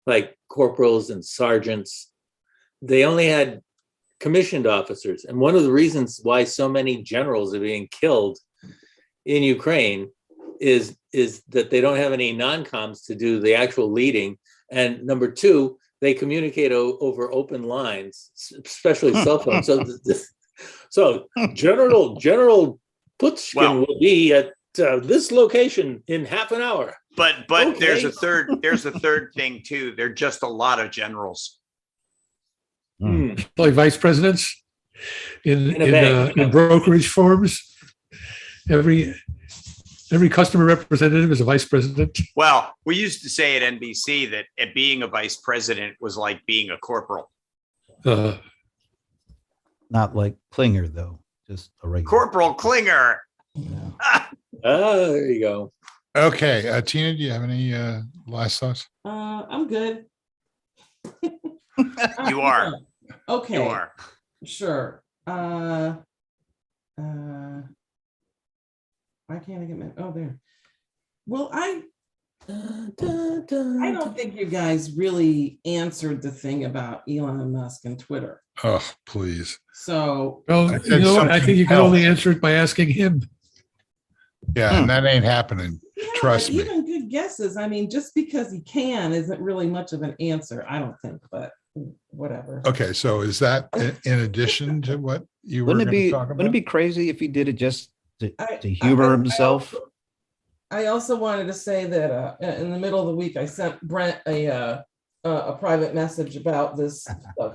Speaker 6: like corporals and sergeants. They only had commissioned officers. And one of the reasons why so many generals are being killed in Ukraine is that they don't have any non-coms to do the actual leading. And number two, they communicate over open lines, especially cell phones. So General Pushkin
Speaker 3: Well-
Speaker 6: will be at this location in half an hour.
Speaker 3: But
Speaker 6: Okay.
Speaker 3: there's a third thing too. There are just a lot of generals.
Speaker 7: Like vice presidents
Speaker 6: In a bank.
Speaker 7: in brokerage firms. Every customer representative is a vice president.
Speaker 3: Well, we used to say at NBC that being a vice president was like being a corporal.
Speaker 2: Not like Klinger though, just a regular.
Speaker 3: Corporal Klinger.
Speaker 2: Yeah.
Speaker 6: There you go.
Speaker 4: okay. Tina, do you have any last thoughts?
Speaker 1: I'm good.
Speaker 3: You are.
Speaker 1: Okay.
Speaker 3: You are.
Speaker 1: Sure. Why can't I get my, oh, there. Well, I don't think you guys really answered the thing about Elon Musk and Twitter.
Speaker 4: Oh, please.
Speaker 1: So,
Speaker 7: Well,
Speaker 4: I
Speaker 7: you
Speaker 4: said
Speaker 7: know what? I
Speaker 4: something
Speaker 7: think you can
Speaker 4: else.
Speaker 7: only answer it by asking him.
Speaker 4: Yeah, and that ain't happening.
Speaker 1: yeah,
Speaker 4: Trust
Speaker 1: but
Speaker 4: me.
Speaker 1: even good guesses. I mean, just because he can isn't really much of an answer, I don't think, but whatever.
Speaker 4: Okay, so is that in addition to what you were
Speaker 2: Wouldn't
Speaker 4: going
Speaker 2: it
Speaker 4: to
Speaker 2: be?
Speaker 4: talk
Speaker 2: Wouldn't it
Speaker 4: about?
Speaker 2: be crazy if he did it just to
Speaker 1: I-
Speaker 2: humor
Speaker 1: I-
Speaker 2: himself?
Speaker 1: I also wanted to say that in the middle of the week, I sent Brent a private message about this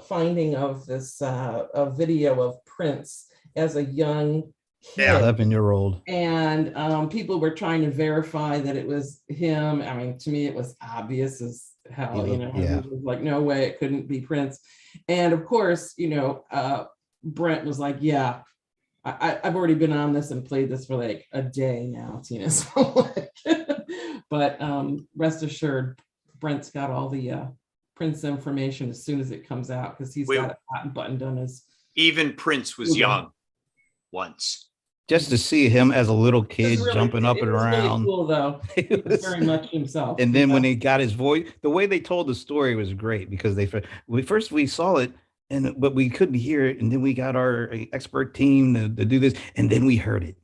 Speaker 1: finding of this a video of Prince as a young kid.
Speaker 2: 11-year-old.
Speaker 1: And people were trying to verify that it was him. I mean, to me, it was obvious as hell, you know,
Speaker 2: Yeah.
Speaker 1: it was like, no way, it couldn't be Prince. And of course, you know, Brent was like, yeah, I've already been on this and played this for like a day now, Tina. So but rest assured, Brent's got all the Prince information as soon as it comes out because he's
Speaker 3: Wait.
Speaker 1: got it hot and buttoned on his.
Speaker 3: Even Prince was
Speaker 1: Okay.
Speaker 3: young once.
Speaker 2: Just to see him as a little
Speaker 1: It
Speaker 2: kid
Speaker 1: was really-
Speaker 2: jumping up
Speaker 1: it
Speaker 2: and
Speaker 1: was really
Speaker 2: around.
Speaker 1: cool, though.
Speaker 2: It
Speaker 1: He was
Speaker 2: was-
Speaker 1: very much himself.
Speaker 2: And then
Speaker 1: you
Speaker 2: when
Speaker 1: know?
Speaker 2: he got his voice, the way they told the story was great because we saw it but we couldn't hear it, and then we got our expert team to do this, and then we heard it,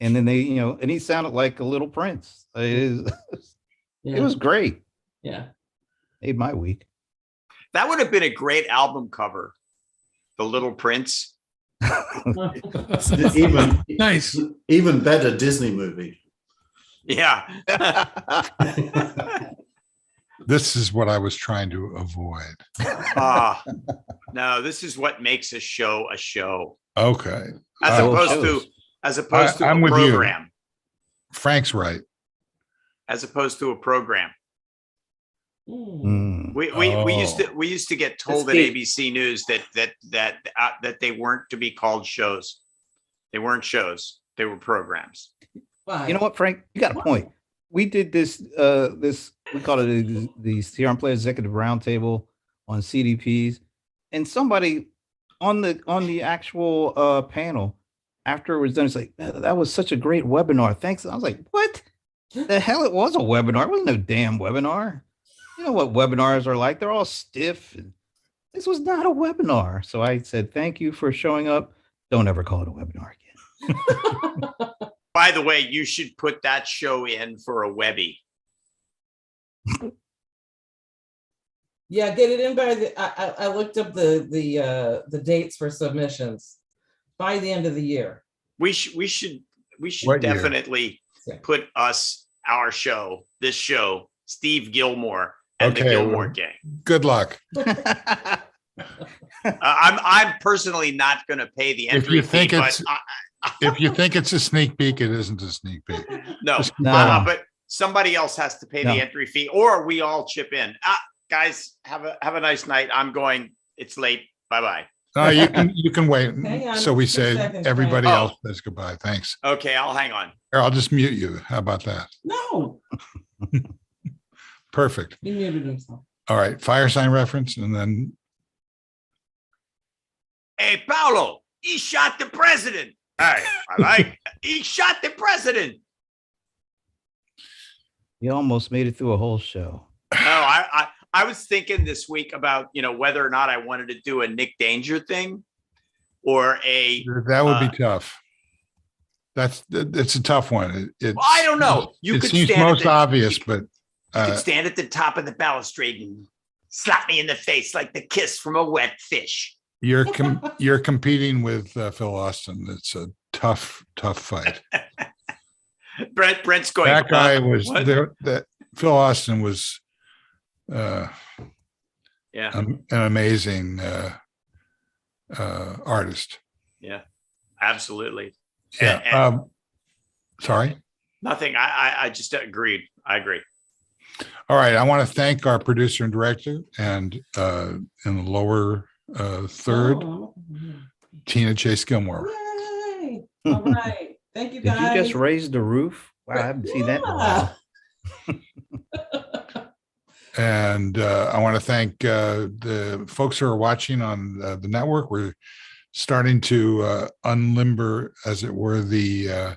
Speaker 2: and then they, you know, and he sounded like a little Prince. It
Speaker 1: Yeah.
Speaker 2: was great.
Speaker 1: Yeah.
Speaker 2: Made my week.
Speaker 3: That would have been a great album cover. The Little Prince.
Speaker 5: Even
Speaker 7: Nice.
Speaker 5: even better Disney movie.
Speaker 3: Yeah.
Speaker 4: This is what I was trying to avoid.
Speaker 3: No, this is what makes a show a show.
Speaker 4: Okay.
Speaker 3: As
Speaker 4: Oh,
Speaker 3: opposed
Speaker 2: shows.
Speaker 3: to
Speaker 4: I'm
Speaker 3: a
Speaker 4: with you.
Speaker 3: program.
Speaker 4: Frank's right.
Speaker 3: As opposed to a program.
Speaker 1: Mm.
Speaker 3: We used to get told at
Speaker 6: That's
Speaker 3: ABC News that they weren't to be called shows. They weren't shows. They were programs.
Speaker 1: Why?
Speaker 2: You know what, Frank? You got a point. We did this we call it the CRM Player Executive Roundtable on CDPs, and somebody on the actual panel after it was done, it's like, that was such a great webinar. Thanks. I was like, what the hell? It was a webinar. It wasn't no damn webinar. You know what webinars are like? They're all stiff and This was not a webinar. So I said, thank you for showing up. Don't ever call it a webinar again.
Speaker 3: By the way, you should put that show in for a Webby.
Speaker 1: Yeah, get it in by the, I looked up the dates for submissions by the end of the year.
Speaker 3: We should
Speaker 4: What year?
Speaker 3: definitely
Speaker 1: Yeah.
Speaker 3: put our show, this show, Steve Gillmor and the
Speaker 4: Okay,
Speaker 3: Gillmor
Speaker 4: well-
Speaker 3: gang.
Speaker 4: Good luck.
Speaker 3: I'm personally not going to pay the
Speaker 4: If
Speaker 3: entry
Speaker 4: you
Speaker 3: fee,
Speaker 4: think
Speaker 3: but
Speaker 4: it's, if you think it's a sneak peek, it isn't a sneak peek.
Speaker 3: no,
Speaker 4: Just keep that on.
Speaker 3: but somebody else has to pay
Speaker 2: No.
Speaker 3: the entry fee, or we all chip in. Guys, have a nice night. I'm going. It's late. Bye-bye.
Speaker 4: No, you can wait.
Speaker 1: Hang on
Speaker 4: So we
Speaker 1: 2
Speaker 4: say
Speaker 1: seconds,
Speaker 4: everybody
Speaker 3: Frank.
Speaker 4: else says goodbye. Thanks.
Speaker 3: Okay, I'll hang on.
Speaker 4: Or I'll just mute you. How about that?
Speaker 1: No,
Speaker 4: Perfect.
Speaker 1: he muted himself.
Speaker 4: All right. Fire sign reference and then
Speaker 3: Hey, Paolo, he shot the president. Hey, I like. He shot the president.
Speaker 2: You almost made it through a whole show.
Speaker 3: No, I was thinking this week about, whether or not I wanted to do a Nick Danger thing or a,
Speaker 4: that would be tough. It's a tough one.
Speaker 3: well, I don't know. You
Speaker 4: It
Speaker 3: could
Speaker 4: seems
Speaker 3: stand at
Speaker 4: most
Speaker 3: the-
Speaker 4: obvious, but
Speaker 3: You could stand at the top of the balustrade and slap me in the face like the kiss from a wet fish.
Speaker 4: you're competing with Phil Austin. It's a tough fight.
Speaker 3: Brent's going.
Speaker 4: That guy was
Speaker 3: what?
Speaker 4: there. That Phil Austin was
Speaker 3: Yeah.
Speaker 4: an amazing artist.
Speaker 3: Yeah. Absolutely.
Speaker 4: Yeah.
Speaker 3: And
Speaker 4: Sorry.
Speaker 3: nothing. I just agreed. I agree.
Speaker 4: All right. I want to thank our producer and director, and in the lower third,
Speaker 1: Oh,
Speaker 4: Tina Chase Gillmore.
Speaker 1: yay. All right. Thank you,
Speaker 2: Did
Speaker 1: guys.
Speaker 2: you just raise the roof? Wow, I haven't seen that in a while.
Speaker 4: And I want to thank the folks who are watching on the network. We're starting to unlimber, as it were, the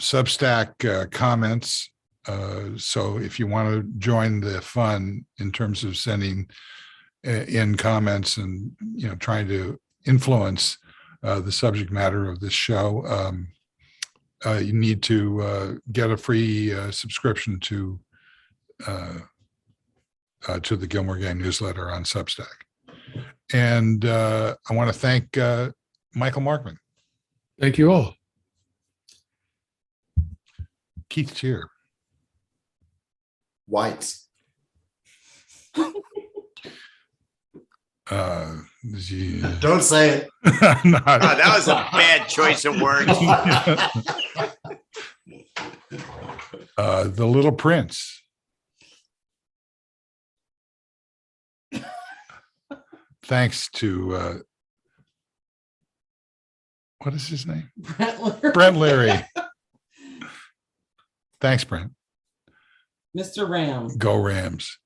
Speaker 4: Substack comments. So if you want to join the fun in terms of sending in comments and trying to influence the subject matter of this show, you need to get a free subscription to the Gillmor Gang newsletter on Substack. And I want to thank Michael Markman.
Speaker 7: Thank you all.
Speaker 4: Keith Cheer.
Speaker 5: White. Don't say it.
Speaker 4: Not-
Speaker 3: Oh, that was a bad choice of words.
Speaker 4: The Little Prince. Thanks to what is his name? Brent Leary. Thanks, Brent.
Speaker 1: Mr. Ram.
Speaker 4: Go Rams.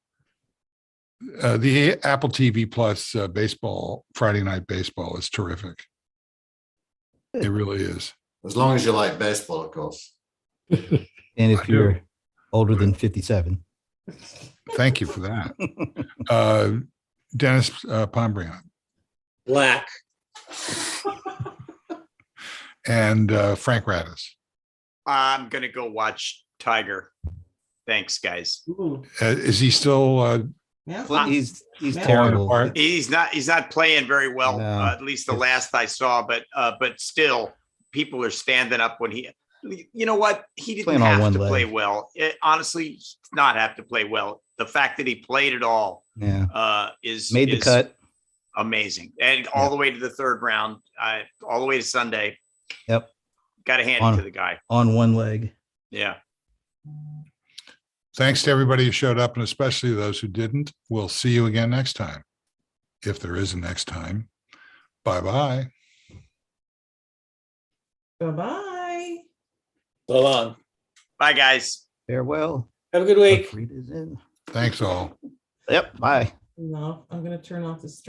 Speaker 4: The Apple TV Plus baseball, Friday Night Baseball is terrific. It really is.
Speaker 5: As long as you like baseball, of course.
Speaker 2: And
Speaker 4: I
Speaker 2: if
Speaker 4: do.
Speaker 2: you're older than 57.
Speaker 4: Thank you for that. Dennis Pombriant
Speaker 6: Black.
Speaker 4: and Frank Radis.
Speaker 3: I'm going to go watch Tiger. Thanks, guys.
Speaker 1: Ooh,
Speaker 4: Is he still
Speaker 1: yeah.
Speaker 2: Well, he's
Speaker 1: Falling
Speaker 2: terrible.
Speaker 4: apart?
Speaker 3: He's not playing very well,
Speaker 2: No.
Speaker 3: at least the last I saw, but still people are standing up when you know what? He didn't
Speaker 2: Playing on
Speaker 3: have
Speaker 2: one
Speaker 3: to
Speaker 2: leg.
Speaker 3: play well. Honestly, he did not have to play well. The fact that he played it all
Speaker 2: Yeah.
Speaker 3: is
Speaker 2: Made the cut.
Speaker 3: amazing. And all the way to the third round, all the way to Sunday.
Speaker 2: Yep.
Speaker 3: Got to hand
Speaker 2: On-
Speaker 3: it to the guy.
Speaker 2: On one leg.
Speaker 3: Yeah.
Speaker 4: Thanks to everybody who showed up, and especially those who didn't. We'll see you again next time, if there is a next time. Bye-bye.
Speaker 1: Bye-bye.
Speaker 6: So long.
Speaker 3: Bye, guys.
Speaker 2: Farewell.
Speaker 6: Have a good week.
Speaker 2: Frida's in.
Speaker 4: Thanks all.
Speaker 2: Yep. Bye.
Speaker 1: No, I'm gonna turn off the stream.